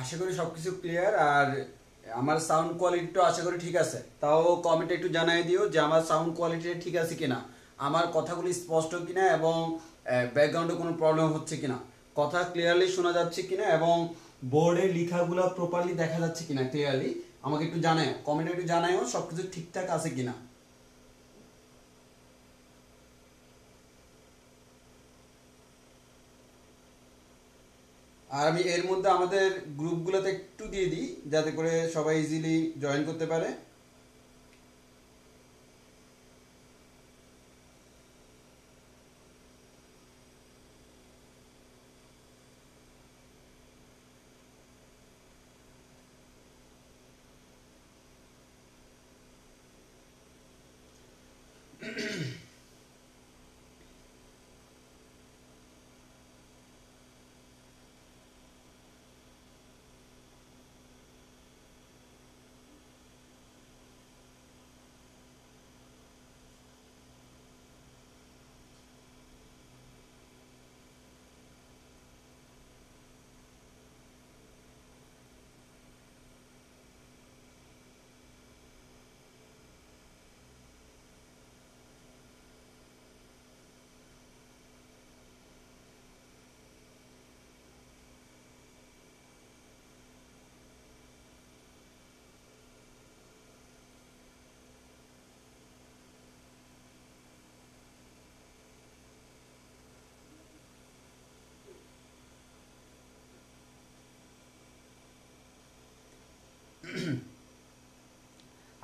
আশা করি সবকিছু ক্লিয়ার। আর আমার সাউন্ড কোয়ালিটিটা আশা করি ঠিক আছে। তাও কমেন্টে একটু জানিয়ে দিও যে আমার সাউন্ড কোয়ালিটি ঠিক আছে কিনা, আমার কথাগুলি স্পষ্ট কিনা, এবং ব্যাকগ্রাউন্ডে কোনো প্রবলেম হচ্ছে কিনা, কথা ক্লিয়ারলি শোনা যাচ্ছে কিনা, এবং বোর্ডের লেখাগুলো প্রপারলি দেখা যাচ্ছে কিনা ক্লিয়ারলি আমাকে একটু জানাও, কমেন্টে একটু জানাও সবকিছু ঠিকঠাক আছে কিনা। আর আমি এর মধ্যে আমাদের গ্রুপগুলোতে একটু দিয়ে দিই যাতে করে সবাই ইজিলি জয়েন করতে পারে।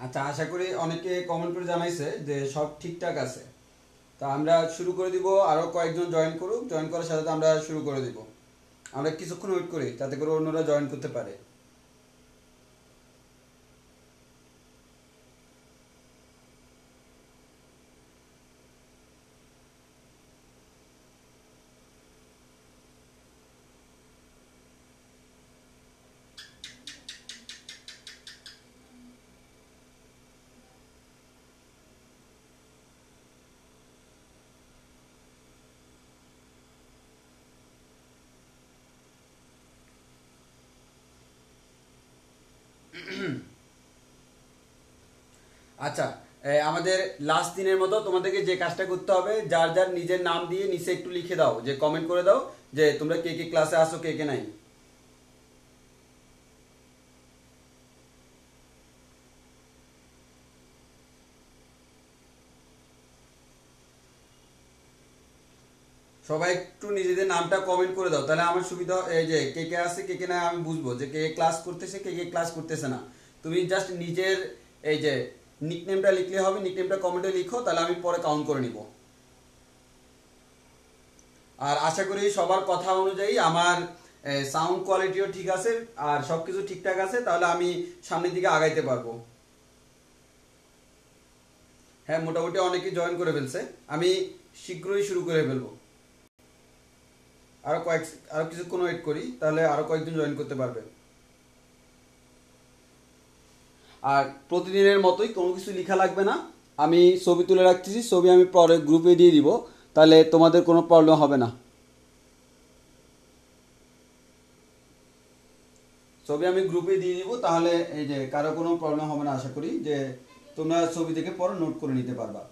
আচ্ছা, আশা করি অনেকে কমেন্ট করে জানাইছে যে সব ঠিকঠাক আছে। তা আমরা শুরু করে দিব, আরো কয়েকজন জয়েন করুক, জয়েন করার সাথে সাথে আমরা শুরু করে দিব। আমরা কিছুক্ষণ ওয়েট করি যাতে করে অন্যরা জয়েন করতে পারে। আচ্ছা, আমাদের লাস্ট দিনের মতো তোমাদেরকে যে কাজটা করতে হবে, যার যার নিজের নাম দিয়ে নিচে একটু লিখে দাও, যে কমেন্ট করে দাও যে তোমরা কে কে ক্লাসে আসো, কে কে নাই। সবাই একটু নিজেদের নামটা কমেন্ট করে দাও, তাহলে আমার সুবিধা, এই যে কে কে আছে কে কে নাই আমি বুঝবো যে কে ক্লাস করতেছে কে কে ক্লাস করতেছে না। তুমি জাস্ট নিজের এই যে নিকনেমটা লিখলে হবে, নিকনেমটা কমেন্টে লিখো, তাহলে আমি পরে কাউন্ট করে নিব। আর আশা করি সবার কথা অনুযায়ী আমার সাউন্ড কোয়ালিটিও ঠিক আছে আর সবকিছু ঠিকঠাক আছে, তাহলে আমি সামনের দিকে আগাইতে পারবো। হ্যাঁ, মোটামুটি অনেকে জয়েন করে ফেলছে, আমি শীঘ্রই শুরু করে ফেলবো। আরো কয়েক আরো কিছুক্ষণ ওয়েট করি, তাহলে আরো কয়েকজন জয়েন করতে পারবে। আর প্রতিদিনের মতোই কোনো কিছু লেখা লাগবে না, আমি ছবি তুলে রাখতেছি, ছবি আমি পরে গ্রুপে দিয়ে দিব, তাহলে তোমাদের কোনো প্রবলেম হবে না। ছবি আমি গ্রুপে দিয়ে দিব, তাহলে এই যে কারো কোনো প্রবলেম হবে না, আশা করি যে তোমরা ছবি থেকে পরে নোট করে নিতে পারবা।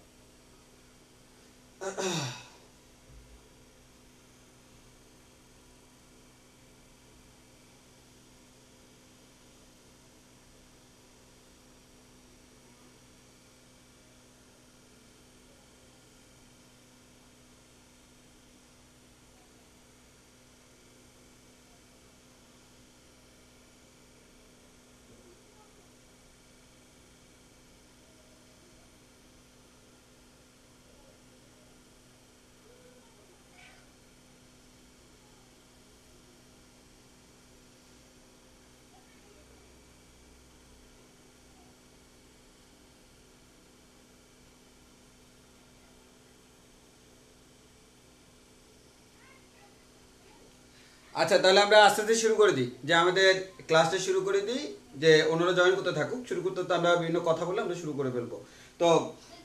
আচ্ছা, তাহলে আমরা আস্তে আস্তে শুরু করে দিই, যে আমাদের ক্লাসটা শুরু করে দিই, যে অন্যরা জয়েন করতে থাকুক। শুরু করতে তো আমরা বিভিন্ন কথা বলে আমরা শুরু করে ফেলবো। তো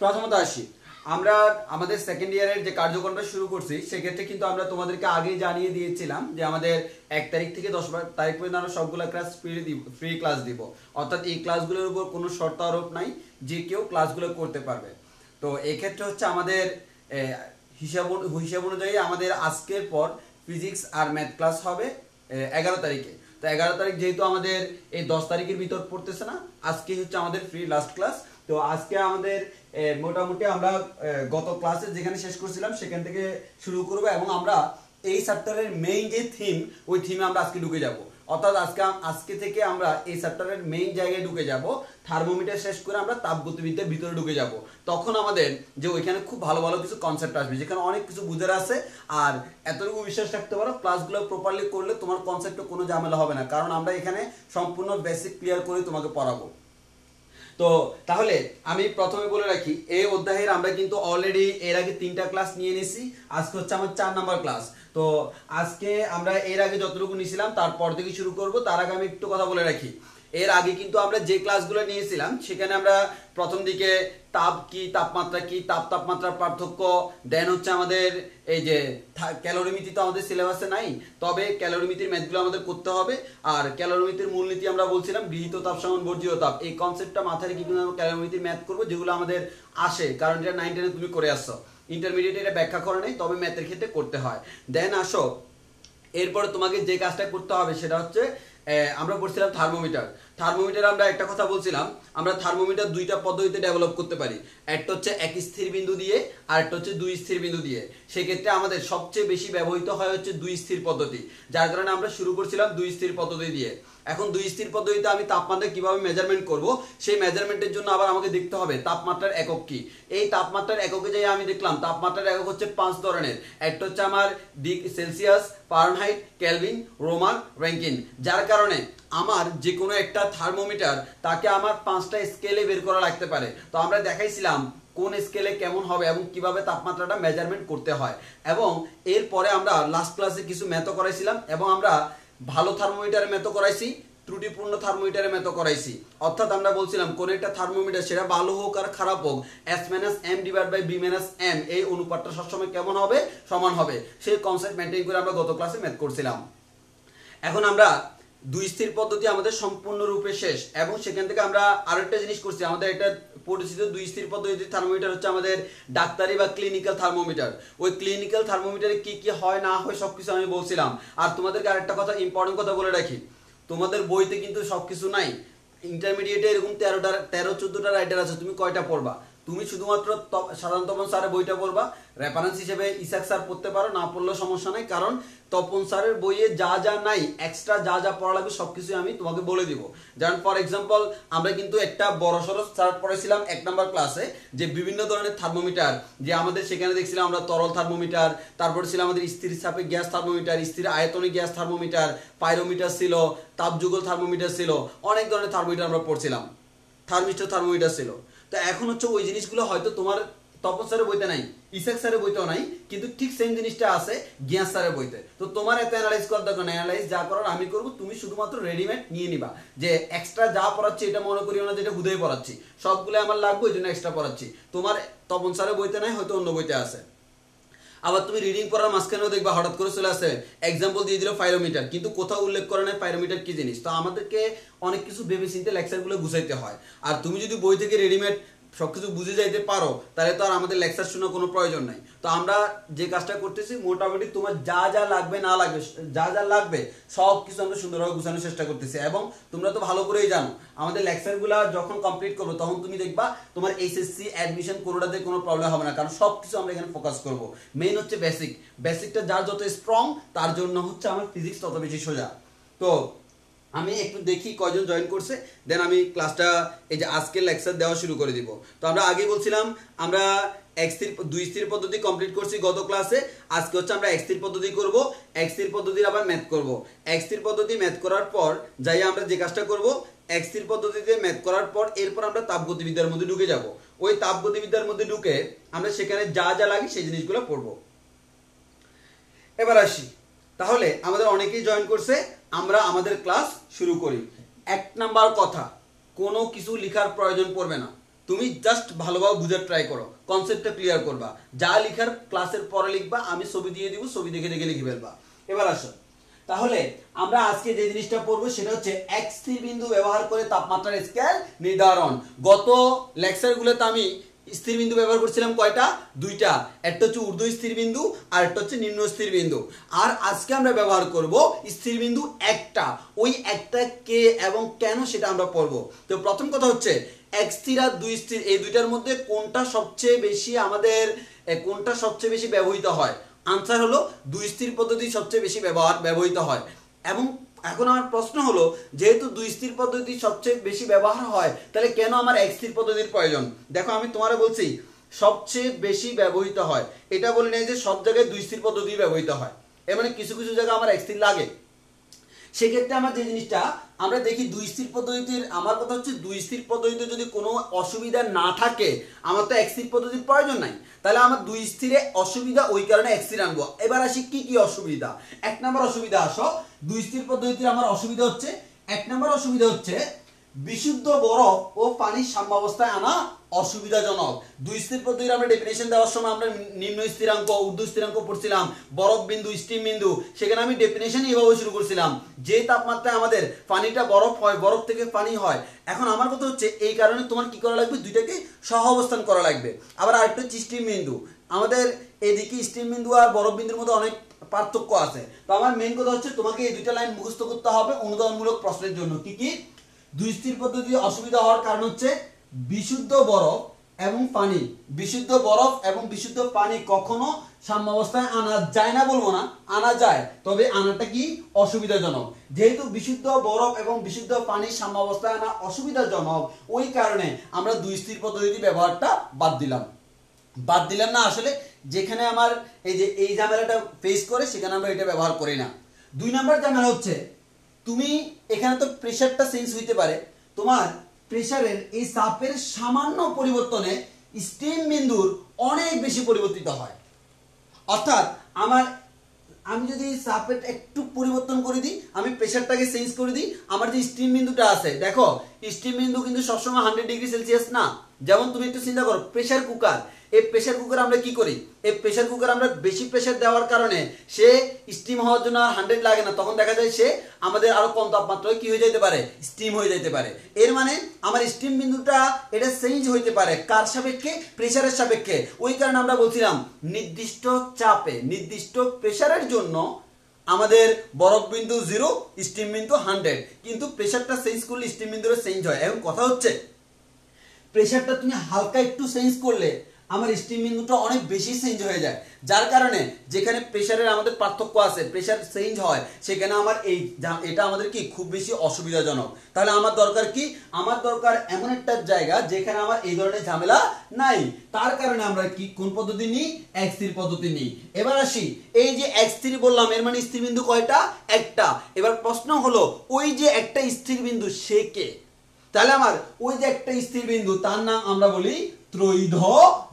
প্রথমত আসি, আমরা আমাদের সেকেন্ড ইয়ারের যে কার্যক্রমটা শুরু করছি সেক্ষেত্রে কিন্তু আমরা তোমাদেরকে আগেই জানিয়ে দিয়েছিলাম যে আমাদের 1 তারিখ থেকে 10 তারিখ পর্যন্ত আমরা সবগুলো ক্লাস ফ্রি ক্লাস দিব, অর্থাৎ এই ক্লাসগুলোর উপর কোনো শর্ত আরোপ নাই, যে কেউ ক্লাসগুলো করতে পারবে। তো এই ক্ষেত্রে হচ্ছে আমাদের হিসাব অনুযায়ী আমাদের আজকের পর ফিজিক্স আর ম্যাথ ক্লাস হবে 11 তারিখে। তো 11 তারিখ যেহেতু আমাদের এই 10 তারিখের ভিতর পড়তেছে না, আজকে হচ্ছে আমাদের ফ্রি লাস্ট ক্লাস। তো আজকে আমাদের মোটামুটি আমরা গত ক্লাসে যেখানে শেষ করছিলাম সেখান থেকে শুরু করব এবং আমরা এই চ্যাপ্টারের মেইন যে থিম ওই থিমে আমরা আজকে ঢুকে যাব, অর্থাৎ আজকে থেকে আমরা এই চ্যাপ্টারের মেইন জায়গায় ঢুকে যাব। থার্মোমিটার শেষ করে আমরা তাপগতিবিদ্যার ভিতরে ঢুকে যাব। তখন আমাদের যে ওইখানে খুব ভালো ভালো কিছু কনসেপ্ট আসবে, যেখানে অনেক কিছু বুঝার আছে। আর এতটুকু বিশ্বাস রাখতে পারো, ক্লাসগুলো প্রপারলি করলে তোমার কনসেপ্টে কোনো ঝামেলা হবে না, কারণ আমরা এখানে সম্পূর্ণ বেসিক ক্লিয়ার করে তোমাকে পড়াবো। তো তাহলে আমি প্রথমে বলে রাখি, এই অধ্যায়ের আমরা কিন্তু অলরেডি এর আগে 3টা ক্লাস নিয়ে নিয়েছি, আজকে হচ্ছে আমার 4 নাম্বার ক্লাস। তো আজকে আমরা এর আগে যতটুকু নিয়েছিলাম তারপর থেকে শুরু করব। তার আগে আমি একটু কথা বলে রাখি, এর আগে কিন্তু আমরা যে ক্লাসগুলো নিয়েছিলাম সেখানে আমরা প্রথম দিকে তাপ কি, তাপমাত্রা কি, তাপমাত্রার পার্থক্য, দেন হচ্ছে আমাদের এই যে ক্যালোরিমিতি তো আমাদের সিলেবাসে নাই, তবে ক্যালোরিমিতির ম্যাথগুলো আমাদের করতে হবে। আর ক্যালোরিমিতির মূলনীতি আমরা বলছিলাম গৃহীত তাপ সমান বর্জিত তাপ, এই কনসেপ্টটা মাথায় রেখে কিন্তু আমরা ক্যালোরিমিতির ম্যাথ করবো, যেগুলো আমাদের আসে, কারণ এটা 9 10 তুমি করে আসছো। ইন্টারমিডিয়েটে এটা ব্যাখ্যা করে নেই, তবে ম্যাথের ক্ষেত্রে করতে হয়। দেন আসো, এরপরে তোমাকে যে কাজটা করতে হবে সেটা হচ্ছে আমরা পড়ছিলাম থার্মোমিটার। আমরা একটা কথা বলছিলাম, আমরা থার্মোমিটার 2টা পদ্ধতিতে ডেভেলপ করতে পারি। একটা হচ্ছে এক স্থির বিন্দু দিয়ে, আর একটা হচ্ছে 2 স্থির বিন্দু দিয়ে। সেক্ষেত্রে আমাদের সবচেয়ে বেশি ব্যবহৃত হয় হচ্ছে 2 স্থির পদ্ধতি, যার কারণে আমরা শুরু করছিলাম 2 স্থির পদ্ধতি দিয়ে। এখন 2 স্থির পদ্ধতিতে আমি তাপমাত্রা কিভাবে মেজারমেন্ট করব, সেই মেজারমেন্টের জন্য আবার আমাকে দেখতে হবে তাপমাত্রার একক কি। এই তাপমাত্রার এককে যাই আমি দেখলাম তাপমাত্রার একক হচ্ছে 5 ধরনের। একটা হচ্ছে আমার Celsius, Fahrenheit, Kelvin, Roman, Rankine, যার কারণে আমার যে কোনো একটা থার্মোমিটার তাকে আমার 5টা স্কেলে বের করা লাগতে পারে। তো আমরা দেখাইছিলাম কোন স্কেলে কেমন হবে এবং কিভাবে তাপমাত্রাটা মেজারমেন্ট করতে হয়। এবং এরপরে আমরা লাস্ট ক্লাসে কিছু ম্যাথও করাইছিলাম, এবং আমরা ভালো থার্মোমিটারের ম্যাথও করাইছি, ত্রুটিপূর্ণ থার্মোমিটারের ম্যাথও করাইছি। অর্থাৎ আমরা বলছিলাম কোন একটা থার্মোমিটার সেটা ভালো হোক আর খারাপ হোক, S-M/B-M এই অনুপাতটা সবসময় কেমন হবে, সমান হবে, সেই কনসেপ্ট মেনটেন করে আমরা গত ক্লাসে ম্যাথ করছিলাম। এখন আমরা 2 স্থির পদ্ধতি আমাদের সম্পূর্ণরূপে শেষ, এবং সেখান থেকে আমরা আরেকটা জিনিস করছি। আমাদের একটা পরিচিত 2 স্থির পদ্ধতির থার্মোমিটার হচ্ছে আমাদের ডাক্তারি বা ক্লিনিক্যাল থার্মোমিটার। ওই ক্লিনিক্যাল থার্মোমিটারে কি কি হয় না হয় সবকিছু আমি বলছিলাম। আর তোমাদেরকে আরেকটা কথা, ইম্পর্টেন্ট কথা বলে রাখি, তোমাদের বইতে কিন্তু সবকিছু নাই। ইন্টারমিডিয়েটে এরকম 13-14টা রাইটার আছে, তুমি কয়টা পড়বা? তুমি শুধুমাত্র সাধারণ তপন স্যারের বইটা পড়বা। রেফারেন্স হিসেবে ইসাক স্যার পড়তে পারো, না পড়লেও সমস্যা নাই, কারণ তপন স্যারের বইয়ে যা যা নাই, এক্সট্রা যা যা পড়া লাগবে সবকিছু আমি তোমাকে বলে দিব। যেমন ফর এক্সাম্পল, আমরা কিন্তু একটা বড়সড় চার্ট পড়েছিলাম 1 নাম্বার ক্লাসে, যে বিভিন্ন ধরনের থার্মোমিটার, যে আমাদের সেখানে দেখছিলাম আমরা তরল থার্মোমিটার, তারপর ছিল আমাদের স্থির চাপে গ্যাস থার্মোমিটার, স্থির আয়তনে গ্যাস থার্মোমিটার, পাইরোমিটার ছিল, তাপযুগল থার্মোমিটার ছিল, অনেক ধরনের থার্মোমিটার আমরা পড়ছিলাম, থার্মিস্টর থার্মোমিটার ছিল। তো এখন হচ্ছে ওই জিনিসগুলো হয়তো তোমার তপন স্যারের বইতে নাই, ইসাক স্যারের বইতেও নাই, কিন্তু ঠিক সেম জিনিসটা আছে জ্ঞান স্যারের বইতে। তো তোমার এত অ্যানালাইজ করার দরকার নেই, অ্যানালাইজ যা করার আমি করবো, তুমি শুধুমাত্র রেডিমেড নিয়ে নিবা। যে এক্সট্রা যা পড়াচ্ছি এটা মনে করিও না যেটা হুদয় পড়াচ্ছি, সবগুলো আমার লাগবে, ওই জন্য এক্সট্রা পড়াচ্ছি। তোমার তপন স্যারের বইতে নাই, হয়তো অন্য বইতে আছে। আবার তুমি রিডিং পড়ার মাঝখানেও দেখবা হঠাৎ করে চলে আসে এক্সাম্পল দিয়ে দিল পাইরোমিটার, কিন্তু কোথাও উল্লেখ করে নাই পাইরোমিটার কি জিনিস। তো আমাদেরকে অনেক কিছু ভেবে চিন্তে লেকচারগুলো গুছাইতে হয়। আর তুমি যদি বই থেকে রেডিমেড সবকিছু বুঝে যাইতে পারো, তাহলে তো আর আমাদের লেকচার শোনার কোনো প্রয়োজন নাই। তো আমরা যে কাজটা করতেছি, মোটামুটি তোমার যা যা লাগবে না লাগবে, যা যা লাগবে সব কিছু আমরা সুন্দরভাবে গুছানোর চেষ্টা করতেছি। এবং তোমরা তো ভালো করেই জানো, আমাদের লেকচারগুলো যখন কমপ্লিট করবো তখন তুমি দেখবা তোমার এইচএসসি অ্যাডমিশন কোনোটাতে কোনো প্রবলেম হবে না, কারণ সব কিছু আমরা এখানে ফোকাস করব। মেইন হচ্ছে বেসিকটা যার যত স্ট্রং তার জন্য হচ্ছে আমার ফিজিক্স তত বেশি সোজা। তো আমি একটু দেখি কয়জন জয়েন করছে, দেন আমি ক্লাসটা এই যে আজকের লেকচার দেওয়া শুরু করে দিব। তো আমরা আগে বলছিলাম আমরা 2 স্থির পদ্ধতি কমপ্লিট করছি গত ক্লাসে। আজকে হচ্ছে আমরা 1 স্থির পদ্ধতি করব, 1 স্থির পদ্ধতির আবার ম্যাথ করব। 1 স্থির পদ্ধতি ম্যাথ করার পর যাই আমরা যে কাজটা করব, 1 স্থির পদ্ধতিতে ম্যাথ করার পর এরপর আমরা তাপগতিবিদ্যার মধ্যে ঢুকে যাব। ওই তাপগতিবিদ্যার মধ্যে ঢুকে আমরা সেখানে যা যা লাগে সেই জিনিসগুলো পড়ব। এবার আসি, তাহলে আমাদের অনেকেই জয়েন করছে, আমরা আমাদের ক্লাস শুরু করি। 1 নাম্বার কথা, কোনো কিছু লেখার প্রয়োজন পড়বে না। তুমি জাস্ট ভালোভাবে বুঝার ট্রাই করো, কনসেপ্টটা ক্লিয়ার করবা, যা লিখার ক্লাসের পরে লিখবা, আমি ছবি দিয়ে দিব, ছবি দেখে দেখে লিখে ফেলবা। এবার আসো, তাহলে আমরা আজকে যে জিনিসটা পড়বো সেটা হচ্ছে এক স্থির বিন্দু ব্যবহার করে তাপমাত্রার স্কেল নির্ধারণ। গত লেকচারগুলোতে আমি স্থির বিন্দু ব্যবহার করছিলাম কয়টা? দুইটা, একটা হচ্ছে ঊর্ধ্ব স্থির বিন্দু আর একটা হচ্ছে নিম্ন স্থির বিন্দু। আর আজকে আমরা ব্যবহার করব স্থির বিন্দু একটা। ওই একটা কে এবং কেন সেটা আমরা পড়বো। তো প্রথম কথা হচ্ছে এক স্থির আর দুই স্থির, এই দুইটার মধ্যে কোনটা সবচেয়ে বেশি ব্যবহৃত হয়? আনসার হলো দুই স্থির পদ্ধতি সবচেয়ে বেশি ব্যবহৃত হয়। এবং এখন আমার প্রশ্ন হলো, যেহেতু দুই স্থির পদ্ধতি সবচেয়ে বেশি ব্যবহার হয়, তাহলে কেন আমার এক স্থির পদ্ধতির প্রয়োজন? দেখো, আমি তোমারে বলছি সবচেয়ে বেশি ব্যবহৃত হয়, এটা বলে নেই যে সব জায়গায় দুই স্থির পদ্ধতি ব্যবহৃত হয়। এর মানে কিছু কিছু জায়গায় আমার এক স্থির লাগে। সেক্ষেত্রে আমার যে জিনিসটা আমরা দেখি দুই স্থির পদ্ধতির, আমার কথা হচ্ছে দুই স্থির পদ্ধতিতে যদি কোনো অসুবিধা না থাকে, আমার তো এক স্থির পদ্ধতির প্রয়োজন নাই। তাহলে আমার দুই স্থিরে অসুবিধা, ওই কারণে এক স্থির আনবো। এবার আসি কি কি অসুবিধা। এক নম্বর অসুবিধা, আসো দুই স্থির পদ্ধতিতে আমার অসুবিধা হচ্ছে, এক নম্বর অসুবিধা হচ্ছে বিশুদ্ধ বরফ ও পানির সাম্যাবস্থায় আনা অসুবিধাজনক। দুই স্থির পদ্ধতির আমরা ডেফিনেশন দেওয়ার সময় আমরা নিম্ন স্থিরাঙ্ক, ঊর্ধ্ব স্থিরাঙ্ক পড়ছিলাম, বরফ বিন্দু, স্টিম বিন্দু, সেখানে আমি ডেফিনেশন এইভাবে শুরু করছিলাম, যে তাপমাত্রায় আমাদের পানিটা বরফ হয়, বরফ থেকে পানি হয়। এখন আমার কথা হচ্ছে এই কারণে তোমার কি করা লাগবে? দুইটাকে সহ অবস্থান করা লাগবে। আবার আরেকটা হচ্ছে স্টিম বিন্দু। আমাদের এদিকে স্টিম বিন্দু আর বরফ বিন্দুর মধ্যে অনেক পার্থক্য আছে। তো আমার মেইন কথা হচ্ছে তোমাকে এই দুইটা লাইন মুখস্থ করতে হবে অনুদানমূলক প্রশ্নের জন্য। কি কি? দুই স্থির পদ্ধতি অসুবিধা হওয়ার কারণ হচ্ছে বিশুদ্ধ বরফ এবং পানি, বিশুদ্ধ বরফ এবং বিশুদ্ধ পানি কখনো সাম্যাবস্থায় আনা যায় না, বলবো না, আনা যায়, তবে আনাটা কি অসুবিধাজনক। যেহেতু বিশুদ্ধ বরফ এবং বিশুদ্ধ পানি সাম্যাবস্থায় আনা অসুবিধাজনক, ওই কারণে আমরা দুই স্থির পদ্ধতি ব্যবহারটা বাদ দিলাম না। আসলে যেখানে আমার এই ঝামেলাটা ফেস করে, সেখানে আমরা এটা ব্যবহার করি না। দুই নাম্বার ঝামেলা হচ্ছে, তুমি এখানে তো প্রেসারটা চেঞ্জ হইতে পারে, তোমার প্রেসারের এই চাপের সামান্য পরিবর্তনে স্টিম বিন্দুর অনেক বেশি পরিবর্তিত হয়। অর্থাৎ আমি যদি চাপের একটু পরিবর্তন করে দিই, আমি প্রেসারটাকে চেঞ্জ করে দিই, আমার যে স্টিম বিন্দুটা আছে, দেখো স্টিম বিন্দু কিন্তু সবসময় 100 ডিগ্রি সেলসিয়াস না। যেমন তুমি একটু চিন্তা করো, প্রেসার কুকার, এই প্রেসার কুকার আমরা কি করি? এই প্রেসার কুকার আমরা বেশি প্রেসার দেওয়ার কারণে সে স্টিম হওয়ার জন্য আর 100 লাগে না, তখন দেখা যায় সে আমাদের আরো কম তাপমাত্রায় কি হয়ে যেতে পারে? স্টিম হয়ে যেতে পারে। এর মানে আমার স্টিম বিন্দুটা এটা চেঞ্জ হইতে পারে, কার সাপেক্ষে? প্রেসারের সাপেক্ষে। ওই কারণে আমরা বলছিলাম নির্দিষ্ট চাপে, নির্দিষ্ট প্রেসারের জন্য আমাদের বরফ বিন্দু 0, স্টিম বিন্দু 100, কিন্তু প্রেসারটা চেঞ্জ করলে স্টিম বিন্দুটা চেঞ্জ হয়। এখন কথা হচ্ছে প্রেসারটা তুমি হালকা একটু চেঞ্জ করলে আমার স্টিম বিন্দুটা অনেক বেশি চেঞ্জ হয়ে যায়, যার কারণে যেখানে প্রেসারের আমাদের পার্থক্য আছে, প্রেসার চেঞ্জ হয়, সেখানে আমার এটা আমাদের কি খুব বেশি অসুবিধাজনক। তাহলে আমার দরকার কি? আমার দরকার এমন একটা জায়গা যেখানে আমার এই ধরনের ঝামেলা নাই। তার কারণে আমরা কি কোন পদ্ধতি নিই? এক স্থির পদ্ধতি নিই। এবার আসি, এই যে এক স্থির বললাম, এর মানে স্থির বিন্দু কয়টা? একটা। এবার প্রশ্ন হলো, ওই যে একটা স্থির বিন্দু সে কে? তাহলে আমার ওই যে একটা স্থির বিন্দু, তার নাম আমরা বলি ত্রৈধ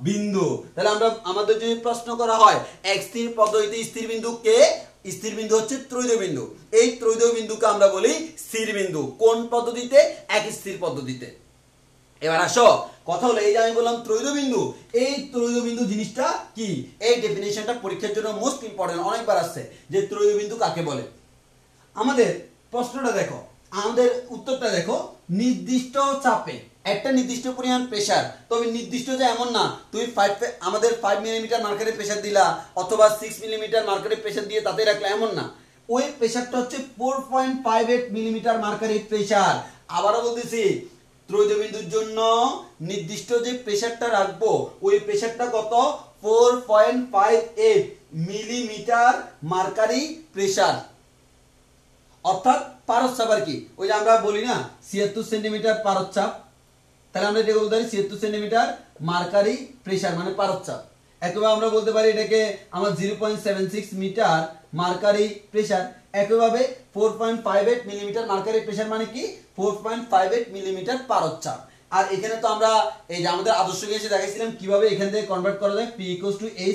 বিন্দু। তাহলে আমাদের যদি প্রশ্ন করা হয় এক স্থির পদ্ধতিতে স্থির বিন্দু কে? স্থির বিন্দু হচ্ছে ত্রৈধ বিন্দু। এই ত্রৈধ বিন্দুকে আমরা বলি স্থির বিন্দু। কোন পদ্ধতিতে? এক স্থির পদ্ধতিতে। এবার আসো, কথা হলো এই যে আমি বললাম ত্রৈধ বিন্দু, এই ত্রৈধ বিন্দু জিনিসটা কি? এই ডেফিনেশনটা পরীক্ষার জন্য মোস্ট ইম্পর্টেন্ট, অনেকবার আসছে যে ত্রৈধ বিন্দু কাকে বলে। আমাদের প্রশ্নটা দেখো, আমাদের উত্তরটা দেখো, নির্দিষ্ট চাপে একটা নির্দিষ্ট পরিমাণ প্রেসার, তবে নির্দিষ্ট যে এমন না তুমি আমাদের 5 মিলিমিটার মার্কারে প্রেসার দিলা অথবা 6 মিলিমিটার মার্কারে প্রেসার দিয়ে তাতে রাখলা, এমন না। ওই প্রেসারটা হচ্ছে 4.58 মিলিমিটার মার্কারি প্রেসার। আবারও বলতেছি, ত্রৈধ বিন্দুর জন্য নির্দিষ্ট যে প্রেসারটা রাখবো, ওই প্রেসারটা কত? 4.58 মিলিমিটার মার্কারি প্রেসার। অর্থাৎ পারচ্ছাপ আর কি, ওই যে আমরা বলি না 76 সেন্টিমিটার পারচ্ছাপ, তাহলে আমরা এটাকে বলতে পারি 76 সেন্টিমিটার মার্কারি প্রেসার মানে পারচ্ছাপ। একইভাবে আমরা বলতে পারি এটাকে আমার 0.76 মিটার মার্কারি প্রেসার। একইভাবে 4.58 মিলিমিটার মার্কারি প্রেসার মানে কি? 4.58 মিলিমিটার পারচ্ছাপ। আর এখানে তো আমরা এই যে আমাদের আদর্শ গ্যাসে দেখাইছিলাম কিভাবে এখান থেকে কনভার্ট করা যায়, P =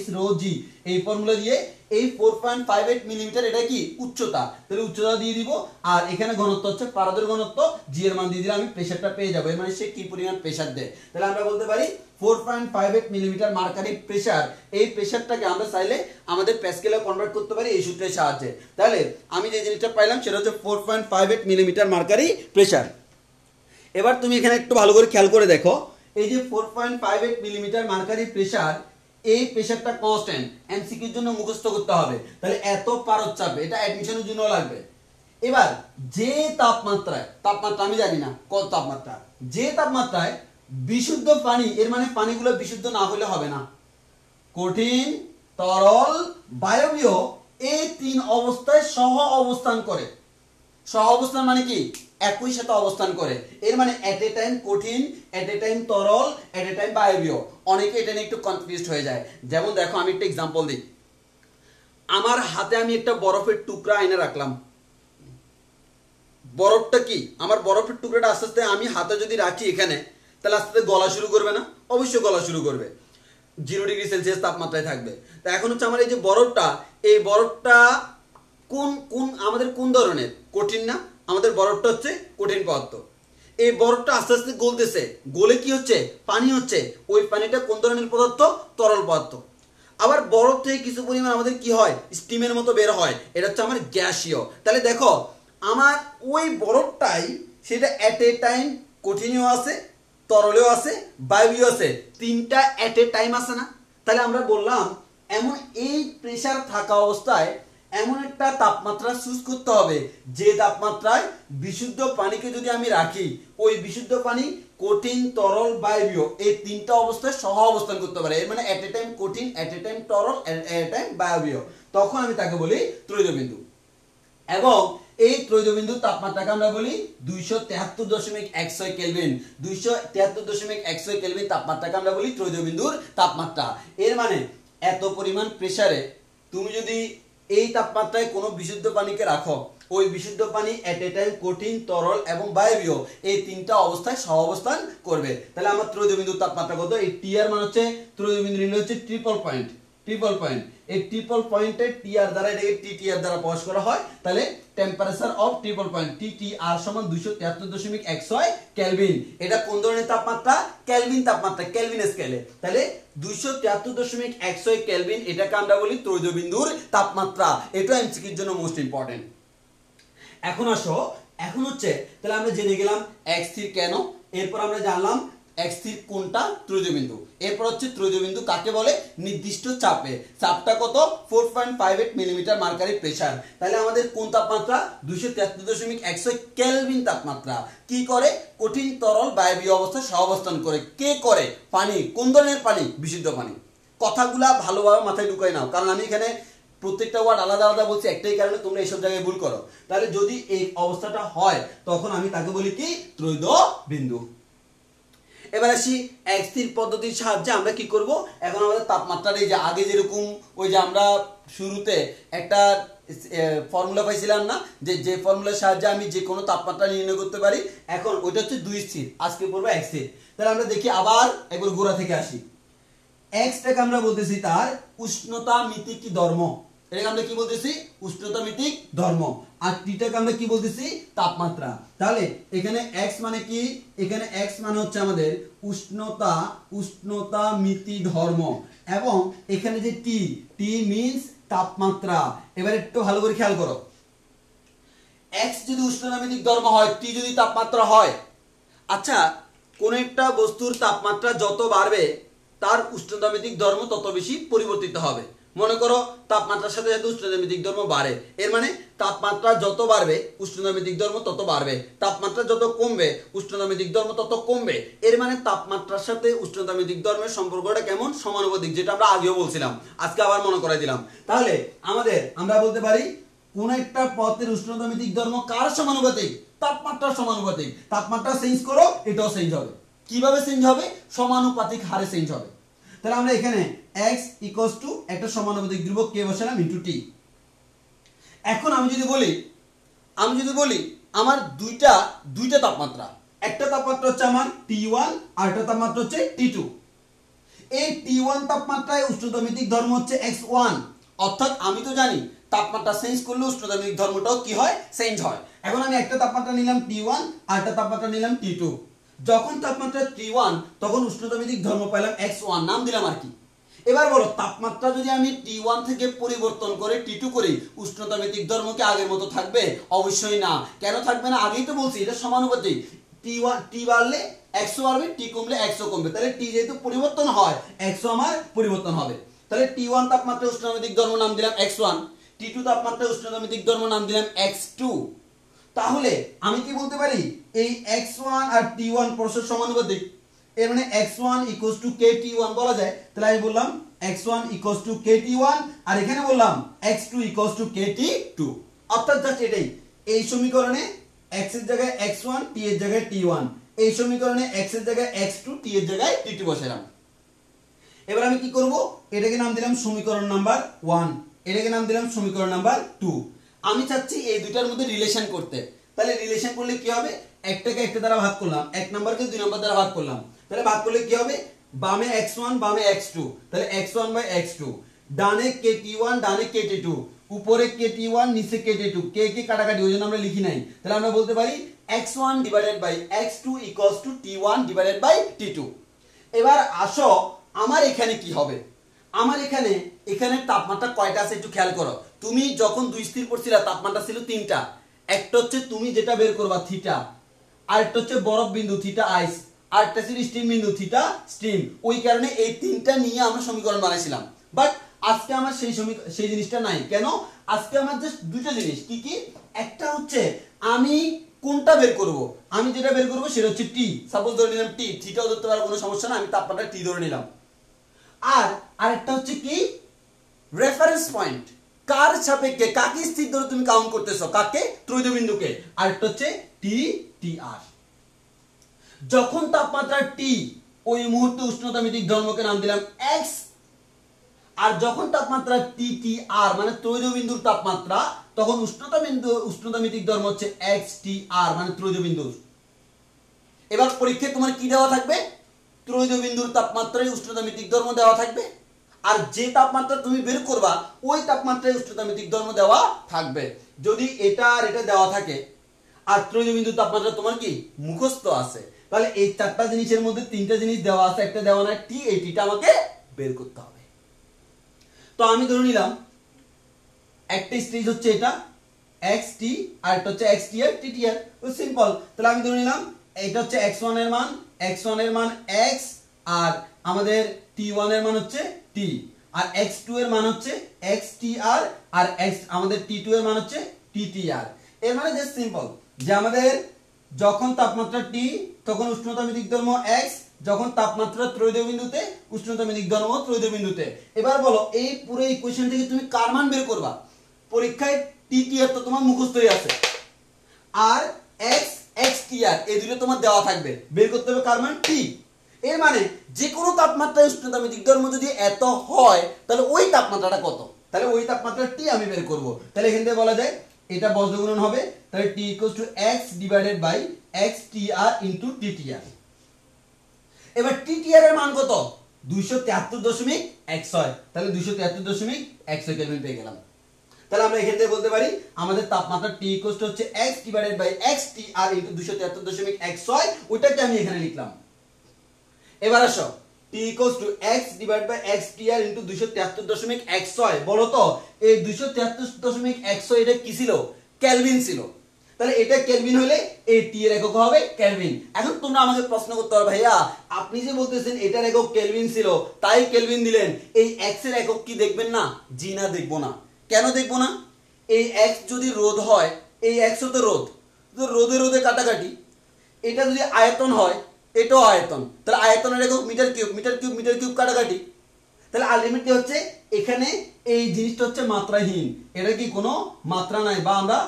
H rho G এই ফর্মুলা দিয়ে। এই 4.58 মিলিমিটার এটা কি উচ্চতা, তাহলে উচ্চতা দিয়ে দিব, আর এখানে ঘনত্ব হচ্ছে পারদের ঘনত্ব, জি এর মান দিয়ে দিলে আমি প্রেসারটা পেয়ে যাব, এর মানে সে কি পরিমাণ প্রেসার দেয়। তাহলে আমরা বলতে পারি 4.58 মিলিমিটার মার্কারি প্রেসার, এই প্রেসারটাকে আমরা চাইলে আমাদের প্যাসকেলে কনভার্ট করতে পারি এই সূত্রের সাহায্যে। তাহলে আমি যে জিনিসটা পাইলাম সেটা হচ্ছে 4.58 মিলিমিটার মার্কারি প্রেসার। এবার তুমি এখানে একটু ভালো করে খেয়াল করে দেখো, এই যে 4.58 মিলিমিটার মার্কারি প্রেসার, এই প্রেসারটা কনস্ট্যান্ট, এমসিকিউর জন্য মুখস্থ করতে হবে। তাহলে এত পারদ চাপে, এটা অ্যাডমিশনের জন্য লাগবে। এবার যে তাপমাত্রায়, তাপমাত্রা আমি জানি না কত তাপমাত্রা, যে তাপমাত্রায় বিশুদ্ধ পানি, এর মানে পানিগুলো বিশুদ্ধ না হলে হবে না, কঠিন, তরল, বায়বীয় এই তিন অবস্থায় সহ অবস্থান করে। সহ অবস্থান মানে কি একই সাথে অবস্থান করে, এর মানে এট এ টাইম কঠিন, এট এ টাইম তরল, এট এ টাইম বায়বীয়। অনেকে এটা নিয়ে একটু কনফিউজড হয়ে যায়। যেমন দেখো আমি একটা এক্সাম্পল দিই, আমার হাতে আমি একটা বরফের টুকরা এনে রাখলাম, বরফটা কি, আমার বরফের টুকরাটা আস্তে আস্তে আমি হাতে যদি রাখি এখানে, তাহলে আস্তে আস্তে গলা শুরু করবে না? অবশ্যই গলা শুরু করবে, 0°C তাপমাত্রায় থাকবে। তা এখন হচ্ছে আমার এই যে বরফটা, এই বরফটা কোন আমাদের কোন ধরনের, কঠিন না? আমাদের বরফটা হচ্ছে কঠিন পদার্থ। এই বরফটা আস্তে আস্তে গলতেছে, গলে কি হচ্ছে, পানি হচ্ছে। ওই পানিটা কোন ধরনের পদার্থ? তরল পদার্থ। আবার বরফ থেকে কিছু পরিমাণ আমাদের কি হয়, স্টিমের মতো বের হয়, এটা হচ্ছে আমার গ্যাসীয়। তাহলে দেখো আমার ওই বরফটাই সেটা এট এ টাইম কঠিনও আছে, তরলেও আছে, বায়বীয় আছে, তিনটা এট এ টাইম আছে না? তাহলে আমরা বললাম এমন এই প্রেসার থাকা অবস্থায় এমন একটা তাপমাত্রা চুজ করতে হবে যে তাপমাত্রায় বিশুদ্ধ পানিকে যদি আমি রাখি, ওই বিশুদ্ধ পানি কঠিন, তরল, বায়বীয় এই তিনটা অবস্থায় সহ অবস্থান করতে পারে। এর মানে এট এ টাইম কঠিন, এট এ টাইম তরল, এট এ টাইম বায়বীয়। তখন আমি তাকে বলি ত্রৈধবিন্দু। এবং এই ত্রৈধবিন্দুর তাপমাত্রাকে আমরা বলি 273.16 কেলভিন। 273.16 কেলভিন তাপমাত্রাকে আমরা বলি ত্রৈধবিন্দুর তাপমাত্রা। এর মানে এত পরিমাণ প্রেসারে তুমি যদি এই তাপমাত্রায় কোনো বিশুদ্ধ পানিকে রাখো, ওই বিশুদ্ধ পানি এট এ টাইম কঠিন, তরল এবং বায়বীয় এই তিনটা অবস্থায় সহ অবস্থান করবে। তাহলে আমার ত্রৈধবিন্দুর তাপমাত্রা কত? এই টি আর মান হচ্ছে, ত্রৈধবিন্দু নিলে হচ্ছে ট্রিপল পয়েন্ট। এই ট্রিপল পয়েন্টে টি আর দ্বারা এটাকে টি টি আর দ্বারা প্রকাশ করা হয়। তাহলে টেম্পারেচার অফ ট্রিপল পয়েন্ট টি টি আর সমান 273.16 কেলভিন। এটা কোন ধরনের তাপমাত্রা? কেলভিন তাপমাত্রা, কেলভিন স্কেলে। তাহলে 273.16 কেলভিন, এটাকে আমরা বলি ত্রৈধবিন্দুর তাপমাত্রা। এটা এমসিকিউর জন্য মোস্ট ইম্পর্টেন্ট। এখন আসো, এখন হচ্ছে তাহলে আমরা জেনে গেলাম এক স্থির কেন, এরপর আমরা জানলাম এক স্থির কোনটা, ত্রৈধবিন্দু। এরপর হচ্ছে ত্রৈধবিন্দু কাকে বলে? নির্দিষ্ট চাপে, চাপটা কত? 4.58 মিলিমিটার মার্কারি প্রেসার। তাহলে আমাদের কোন তাপমাত্রা? 273.16 কেলভিন তাপমাত্রা। কি করে? কঠিন, তরল, বায়বীয় অবস্থায় সহ অবস্থান করে। কে করে? পানি। কোন ধরনের পানি? বিশুদ্ধ পানি। কথাগুলা ভালোভাবে মাথায় ঢুকাই নাও, কারণ আমি এখানে প্রত্যেকটা ওয়ার্ড আলাদা আলাদা বলছি একটাই কারণে, তোমরা এইসব জায়গায় ভুল করো। তাহলে যদি এই অবস্থাটা হয় তখন আমি তাকে বলি কি? ত্রৈধবিন্দু। এবার আসি এক স্থির পদ্ধতির সাহায্যে আমরা কি করব, এখন আমাদের তাপমাত্রাটা এই যে আগে যেরকম ওই যে আমরা শুরুতে একটা ফর্মুলা পাইছিলাম না, যে ফর্মুলার সাহায্যে আমি যে কোনো তাপমাত্রা নির্ণয় করতে পারি, এখন ওইটা হচ্ছে দুই স্থির, আজকে পড়বো এক স্থির। তাহলে আমরা দেখি আবার একবার গোড়া থেকে আসি। এক্সটাকে আমরা বলতেছি তার উষ্ণতা মিতিক ধর্ম, এটাকে আমরা কি বলতেছি? উষ্ণতা মিতিক ধর্ম। আর টিটাকে আমরা কি বলতেছি? তাপমাত্রা। তাহলে এখানে এক্স মানে কি? এখানে এক্স মানে হচ্ছে আমাদের উষ্ণতা মিতি ধর্ম, এবং এখানে যে টি, টি মিন্স তাপমাত্রা। এবার একটু ভালো করে খেয়াল করো, এক্স যদি উষ্ণতা মিতিক ধর্ম হয়, টি যদি তাপমাত্রা হয়, আচ্ছা কোন একটা বস্তুর তাপমাত্রা যত বাড়বে তার উষ্ণতামিতিক ধর্ম তত বেশি পরিবর্তিত হবে। মনে করো তাপমাত্রার সাথে সাথে উষ্ণতামিতিক ধর্ম বাড়ে, এর মানে তাপমাত্রা যত বাড়বে উষ্ণতামিতিক ধর্ম তত বাড়বে, তাপমাত্রা যত কমবে উষ্ণতামিতিক ধর্ম তত কমবে। এর মানে তাপমাত্রার সাথে উষ্ণতামিতিক ধর্মের সম্পর্কটা কেমন? সমানুপাতিক, যেটা আমরা আগেও বলছিলাম, আজকে আবার মনে করাই দিলাম। তাহলে আমরা বলতে পারি কোন একটা পথের উষ্ণতামিতিক ধর্ম কার সমানুপাতিক? তাপমাত্রার সমানুপাতিক। তাপমাত্রা চেঞ্জ করো, এটাও চেঞ্জ হবে। কিভাবে চেঞ্জ হবে? সমানুপাতিক হারে চেঞ্জ হবে। তাহলে আমরা এখানে x = একটা সমানুপাতিক ধ্রুবক কে বসালাম ইনটু টি। এখন আমি যদি বলি আমার দুইটা তাপমাত্রা, একটা তাপমাত্রা হচ্ছে আমার T1 আর একটা তাপমাত্রা হচ্ছে T2। এই T1 তাপমাত্রায় উষ্ণতামিতিক ধর্ম হচ্ছে x1, অর্থাৎ আমি তো জানি তাপমাত্রা চেঞ্জ করলে উষ্ণতামিতিক ধর্মটাও কি হয়, চেঞ্জ হয়। এখন আমি একটা তাপমাত্রা নিলাম T1 আর একটা তাপমাত্রা নিলাম T2। যখন তাপমাত্রা T1 তখন উষ্ণতামিতিক ধর্ম পেলাম x1, নাম দিলাম আর কি। এবার বলো তাপমাত্রা যদি আমি T1 থেকে পরিবর্তন করে T2 করি, উষ্ণতামিতিক ধর্ম কি আগের মতো থাকবে? অবশ্যই না। কেন থাকবে না? আগেই তো বলছি এটা সমানুপাতিক। T বাড়লে x বাড়বে, T কমলে x কমবে। তাহলে T যেহেতু পরিবর্তন হয়, x আমার পরিবর্তন হবে। তাহলে T1 তাপমাত্রায় উষ্ণতামিতিক ধর্ম নাম দিলাম x1, T2 তাপমাত্রায় উষ্ণতামিতিক ধর্ম নাম দিলাম x2। তাহলে আমি কি বলতে পারি এই x1 আর T1 পরস্পর সমানুপাতিক, এর মানে x1 kt1 বলা যায়। তাহলে আমি বললাম x1 kt1 আর এখানে বললাম x2 kt2। অর্থাৎ জাস্ট এটাই, এই সমীকরণে x এর জায়গায় x1, t এর জায়গায় t1, এই সমীকরণে x এর জায়গায় x2, t এর জায়গায় t2 বসালাম। এবার আমি কি করব, এটাকে নাম দিলাম সমীকরণ নাম্বার 1, এটাকে নাম দিলাম সমীকরণ নাম্বার 2। আমি চাচ্ছি এই দুটার মধ্যে রিলেশন করতে। তাহলে রিলেশন করলে কি হবে, একটাকে একটা দ্বারা ভাগ করলাম, এক নাম্বারকে দুই নাম্বার দ্বারা ভাগ করলাম। তাহলে ভাগ করলে কি হবে, বামে x1 বামে x2, তাহলে x1/x2, ডানে kt1 ডানে kt2, উপরে kt1 নিচে kt2, কে কে কাটাকাটি ওই জন্য আমরা লিখি নাই। তাহলে আমরা বলতে পারি x1/x2 t1/t2। এবার আসো আমার এখানে কি হবে, আমার এখানে তাপমাত্রা কয়টা আছে একটু খেয়াল করো। তুমি যখন দুই স্থির করছিলা তাপমাত্রা ছিল তিনটা। একটা হচ্ছে তুমি যেটা বের করবা থিটা, আর একটা হচ্ছে বরফ বিন্দু থিটা আইস, আর একটা ছিল স্টিম বিন্দু থিটা স্টিম। ওই কারণে এই তিনটা নিয়ে আমরা সমীকরণ বানাইছিলাম। বাট আজকে আমার সেই জিনিসটা নাই। কেন? আজকে আমার জাস্ট দুটো জিনিস। কি কি? একটা হচ্ছে আমি কোনটা বের করব, আমি যেটা বের করব সেটা হচ্ছে টি। সাপোজ ধরে নিলাম টি, থিটাও ধরতে পারো, কোনো সমস্যা না, আমি তাপমাত্রা টি ধরে নিলাম। আর আরেকটা হচ্ছে কি, রেফারেন্স পয়েন্ট, কার সাপেক্ষে কাকে স্থির ধরে তুমি কাউন্ট করতেছো, কাকে? ত্রৈধ বিন্দুকে। আরেকটা হচ্ছে টি টি আর। যখন তাপমাত্রা টি, ওই মুহূর্তে উষ্ণতামিতিক ধর্মকে নাম দিলাম এক্স। আর যখন তাপমাত্রা টি টি আর মানে ত্রৈধ বিন্দুর তাপমাত্রা, তখন উষ্ণতামিতিক ধর্ম হচ্ছে এক্স টি আর মানে ত্রৈধ বিন্দুর। এবার পরীক্ষায় তোমার কি দেওয়া থাকবে, ত্রৈধ বিন্দুর তাপমাত্রায় উষ্ণতামিতিক ধর্ম দেওয়া থাকবে, আর যে তাপমাত্রা তুমি বের করবা ওই তাপমাত্রায় উষ্ণতামিতিক ধর্ম দেওয়া থাকবে। যদি এটা আর এটা দেওয়া থাকে আর ত্রৈধ বিন্দুর তাপমাত্রা তোমার কি মুখস্থ আছে, তাহলে এই চারটা জিনিসের মধ্যে তিনটা জিনিস দেওয়া আছে, একটা দেওয়া নাই টি, এই টিটা আমাকে বের করতে হবে। তো আমি ধরে নিলাম একটা স্টেজ হচ্ছে এটা xt, আর একটা হচ্ছে xtr ttr, সিম্পল। তাহলে আমি ধরে নিলাম এটা হচ্ছে x1 এর মান, x1 এর মান x, আর আমাদের t1 এর মান হচ্ছে t, আর x2 এর মান হচ্ছে xtr, আর আমাদের t2 এর মান হচ্ছে ttr। এর মানে জাস্ট সিম্পল যে আমাদের যখন তাপমাত্রা t তখন উষ্ণতামিতিক ধর্ম x, যখন তাপমাত্রা ত্রৈধ বিন্দুতে উষ্ণতামিতিক ধর্ম ত্রৈধ বিন্দুতে। এবার বলো এই পুরো ইকুয়েশন থেকে তুমি কার মান বের করবা? পরীক্ষায় ttr তো তোমার মুখস্থই আছে, আর x xtr এই দুটো তোমার দেওয়া থাকবে, বের করতে হবে কার মান? t। এর মানে যে কোনো তাপমাত্রায় উষ্ণতামিতিক ধর্ম যদি এত হয় তাহলে ওই তাপমাত্রাটা কত, তাহলে ওই তাপমাত্রা t আমি বের করব। তাহলে এখান থেকে বলা যায় এটা বজ্রগুণন হবে, তাহলে t = x/xtr * ttr। এবার ttr এর মান কত? 273.16, তাহলে 273.16 কেলভিন পেয়ে গেলাম। তাহলে আমরা এখান থেকে বলতে পারি আমাদের তাপমাত্রা t হচ্ছে x/xtr * 273.16, ওইটাকে আমি এখানে লিখলাম। এবার আসো t x/xtr * 273.16, বলো তো এই 273.16 এটা কি ছিল? কেলভিন ছিল। তাহলে এটা কেলভিন হলে এই টি এর একক হবে কেলভিন। এখন তোমরা আমাকে প্রশ্ন করতে পারো, ভাইয়া আপনি যে বলতেছেন এটার একক কেলভিন ছিল তাই কেলভিন দিলেন, এই x এর একক কি দেখবেন না? জি না, দেখবো না। কেন দেখবো না? এই x যদি রোধ হয়, এই x ও তো রোধ, তো রোধে রোধে কাটাকাটি। এটা যদি আয়তন হয়, এটাও আয়তন, তাহলে আয়তনের একক metre cube, metre cube metre cube কাটাকাটি। তাহলে আলটিমেটলি হচ্ছে এখানে এই জিনিসটা হচ্ছে মাত্রাহীন, এটা কি কোনো মাত্রা নাই, বা আমরা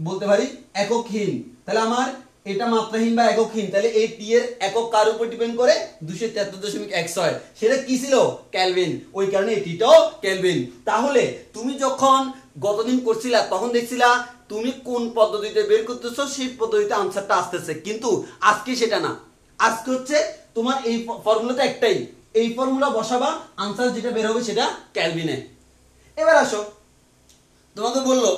বলতে পারি এককহীন। তাহলে আমার এটা মাত্রাহীন বা এককহীন, তাহলে এই টি এর একক কার উপর ডিপেন্ড করে? 273.16, সেটা কি ছিল? কেলভিন। ওই কারণে এটিটাও কেলভিন। তাহলে তুমি যখন গতদিন করছিলা তখন দেখছিলা তুমি কোন পদ্ধতিতে বের করতেছো সেই পদ্ধতিতে আনসারটা আসতেছে, কিন্তু আজকে সেটা না। আজকে হচ্ছে তোমার এই ফর্মুলাটা একটাই, এই ফর্মুলা বসাবা, আনসার যেটা বের হবে সেটা কেলভিনে। এবার আসো, তোমাকে বললো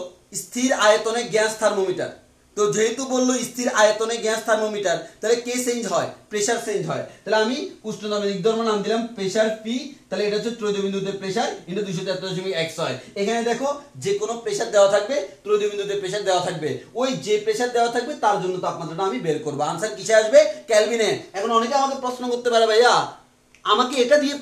স্থির আয়তনে গ্যাস থার্মোমিটার, তো যেহেতু বললো স্থির আয়তনে গ্যাস থার্মোমিটার, তাহলে কে চেঞ্জ হয়? প্রেসার চেঞ্জ হয়। তাহলে আমি উষ্ণতার দিকধর্ম নাম দিলাম প্রেসার পি, তাহলে এটা হচ্ছে ত্রয়োদশ বিন্দুতে প্রেসার ইন্টু 273.6। এখানে দেখো যে কোনো প্রেসার দেওয়া থাকবে, ত্রয়োদশ বিন্দুতে প্রেসার দেওয়া থাকবে, ওই যে প্রেসার দেওয়া থাকবে তার জন্য তাপমাত্রাটা আমি বের করবো। আনসার কিসে আসবে? কেলভিনে। এখন অনেকে আমাকে প্রশ্ন করতে পারে, ভাইয়া আমাকে এটা দিয়ে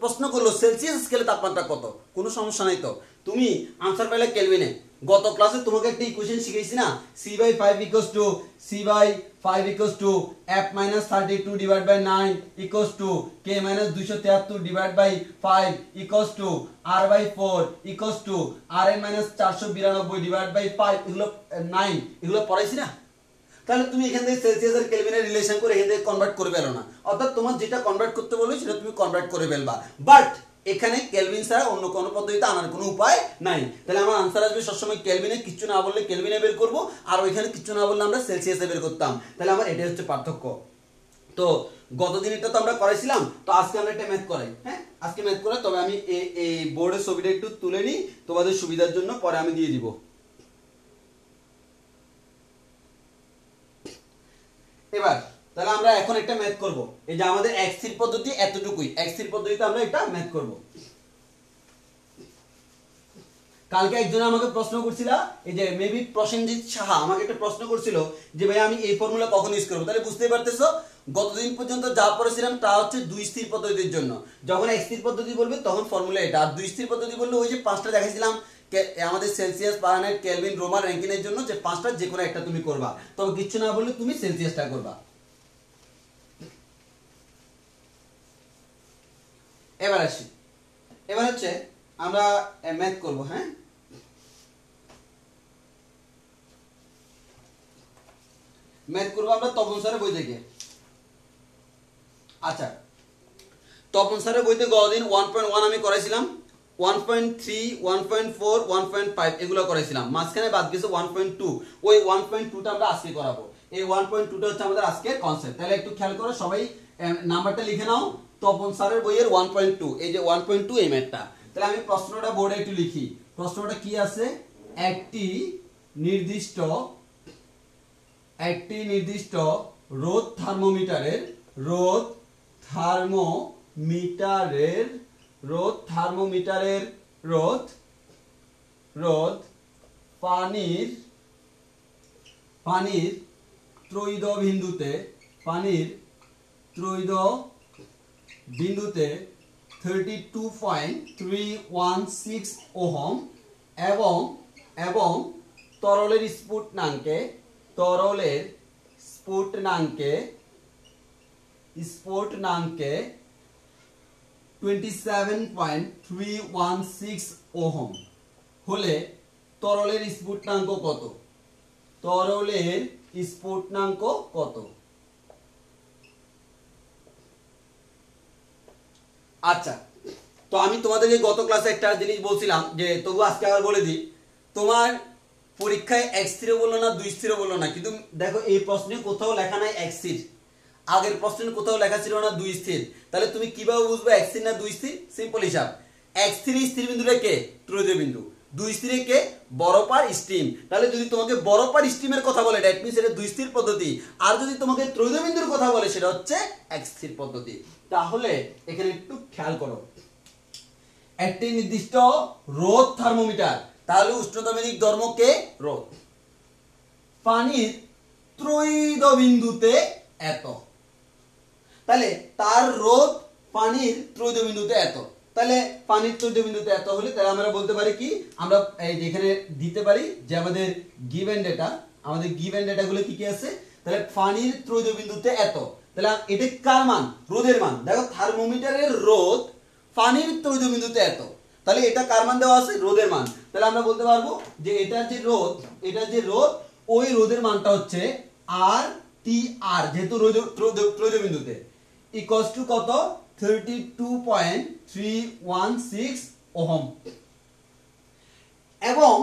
প্রশ্ন করলো সেলসিয়াস স্কেলে তাপমাত্রা কত? কোনো সমস্যা নাই, তো তুমি আনসার পাইলে কেলভিনে। গত ক্লাসে তোমাকে একটা ইকুয়েশন শিখাইছি না, c/5 equals to c/5 equals to f-32 divided by 9 equals to k-273 divided by 5 equals to r/4 equals to rn-492 divided by 5, এগুলো 9, এগুলো পড়াইছি না? তাহলে তুমি এখান থেকে সেলসিয়াস আর কেলভিনের রিলেশন করে এখান থেকে কনভার্ট করে ফেলো না, অর্থাৎ তোমার যেটা কনভার্ট করতে বলবে সেটা তুমি কনভার্ট করে ফেলবা, বাট এখানে কেলভিন ছাড়া অন্য কোনো পদ্ধতিতে আনার কোনো উপায় নাই। তাহলে আমার আনসার আসবে সবসময় কেলভিনে, কিচ্ছু না বললে কেলভিনে বের করবো, আর ওইখানে কিচ্ছু না বললে আমরা সেলসিয়াসে বের করতাম। তাহলে আমার এটাই হচ্ছে পার্থক্য। তো গতদিন এটা তো আমরা করাইছিলাম, তো আজকে আমরা একটা ম্যাথ করাই। হ্যাঁ, আজকে ম্যাথ করাই, তবে আমি এই বোর্ডের ছবিটা একটু তুলে নিই তোমাদের সুবিধার জন্য, পরে আমি দিয়ে দিব। এবার তাহলে আমরা এখন একটা ম্যাথ করব। এই যে আমাদের এক্সির পদ্ধতি এতটুকুই, এক্সির পদ্ধতিতে আমরা এটা ম্যাথ করব। কালকে একজন আমাকে প্রশ্ন করছিল, এই যে মেবি প্রসেনজিৎ সাহা আমাকে একটা প্রশ্ন করছিল যে ভাই আমি এই ফর্মুলা কখন ইউজ করব। তাহলে বুঝতেই পারতেছো গতদিন পর্যন্ত যা পড়েছিলাম তা হচ্ছে দুই স্থির পদ্ধতির জন্য। যখন এক স্থির পদ্ধতি বলবে তখন ফর্মুলা এটা, আর দুই স্থির পদ্ধতি বললে ওই যে পাঁচটা দেখাইছিলাম আমাদের সেলসিয়াস, ফারেনহাইট, কেলভিন, রোমান, র্যাঙ্কিনের জন্য, যে পাঁচটা যে কোনো একটা তুমি করবা, তবে কিচ্ছু না বললে তুমি সেলসিয়াসটা করবা। এবার আসি, এবার হচ্ছে আমরা ম্যাথ করব। হ্যাঁ, ম্যাথ করবো আমরা তপন স্যারের বই থেকে। আচ্ছা, তপন স্যারের বইতে গতদিন 1.1 আমি করাইছিলাম, 1.3, 1.4, 1.5 এগুলো করাইছিলাম, মাঝখানে বাদ গেছে 1.2। ওই 1.2টা আমরা আজকে করাবো। এই 1.2টা হচ্ছে আমাদের আজকের কনসেপ্ট। তাহলে একটু খেয়াল করো সবাই, নাম্বারটা লিখে নাও, তপন স্যারের বইয়ের 1.2, এই যে 1.2 এই ম্যাথটা। তাহলে আমি প্রশ্নটা বোর্ডে একটু লিখি। প্রশ্নটা কি আছে? একটি নির্দিষ্ট রোধ থার্মোমিটারের রোধ পানির ত্রয়োদ বিন্দুতে 32.316 ওহম এবং তরলের স্ফুটনাঙ্কে 27.316 ওহম হলে তরলের স্ফুটনাঙ্ক কত? আচ্ছা, তো আমি তোমাদেরকে গত ক্লাসে একটা জিনিস বলছিলাম, যে তবু আজকে আবার বলে দিই, তোমার পরীক্ষায় এক স্থির বললো না, দুই স্থির বললো না, কিন্তু দেখো এই প্রশ্নে কোথাও লেখা নাই এক স্থির, আগের প্রশ্নে কোথাও লেখা ছিল না দুই স্থির। তাহলে তুমি কিভাবে বুঝবে এক স্থির না দুই স্থির? সিম্পল হিসাব, এক স্থির স্থির বিন্দুটা কে? ত্রয়োদশ বিন্দু। দুই স্থিরে কে? বড়পার স্টিম। তাহলে যদি তোমাকে বড়পার স্টিমের কথা বলে দ্যাট মিন্স এটা দুই স্থির পদ্ধতি, আর যদি তোমাকে ত্রয়োদশ বিন্দুর কথা বলে সেটা হচ্ছে এক স্থির পদ্ধতি। তাহলে এখানে একটু খেয়াল করো, একটি নির্দিষ্ট রোধ থার্মোমিটার, তাহলে উষ্ণতামেদিক ধর্ম কে? রোধ। পানির ত্রয়োদশ বিন্দুতে এত, তাহলে তার রোধ পানির ত্রয়োদশ বিন্দুতে এত। তাহলে পানির ত্রয়োদশ বিন্দুতে এত হলে তাহলে আমরা বলতে পারি কি, আমরা এই যেখানে দিতে পারি যে আমাদের গিভেন ডেটাগুলো কি কি আছে। তাহলে পানির ত্রয়োদশ বিন্দুতে এত, তাহলে এটা কার মান? রোধের মান। দেখো থার্মোমিটারের রোধ পানির ত্রয়োদশ বিন্দুতে এত, তাহলে এটা কার মান দেওয়া আছে? রোধের মান। তাহলে আমরা বলতে পারবো যে এটার যে রোধ ওই রোধের মানটা হচ্ছে RTR, যেহেতু ত্রয়োদশ বিন্দুতে, ইকুয়ালস টু কত? 32.316 ওহম। এবং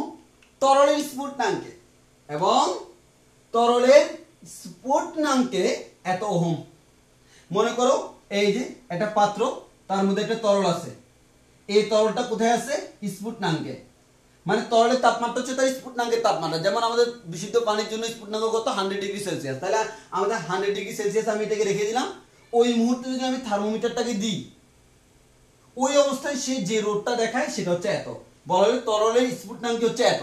তরলের স্ফুটনাঙ্কে এবং তরলের স্ফুটনাঙ্কে এত ওহম। মনে করো এই যে একটা পাত্র, তার মধ্যে একটা তরল আছে, এই তরলটা কোথায় আছে? স্ফুটনাঙ্কে। মানে তরলের তাপমাত্রা হচ্ছে তার স্ফুটনাঙ্কের তাপমাত্রা। যেমন আমাদের বিশুদ্ধ পানির জন্য স্ফুটনাঙ্ক কত? 100 ডিগ্রি সেলসিয়াস। তাহলে আমাদের 100 ডিগ্রি সেলসিয়াস আমি এটাকে রেখে দিলাম। ওই মুহূর্তে যদি আমি থার্মোমিটারটাকে দিই, ওই অবস্থায় সে যে রোদটা দেখায় সেটা হচ্ছে এত। বলা হলো তরলের স্ফুটনাঙ্ক হচ্ছে এত।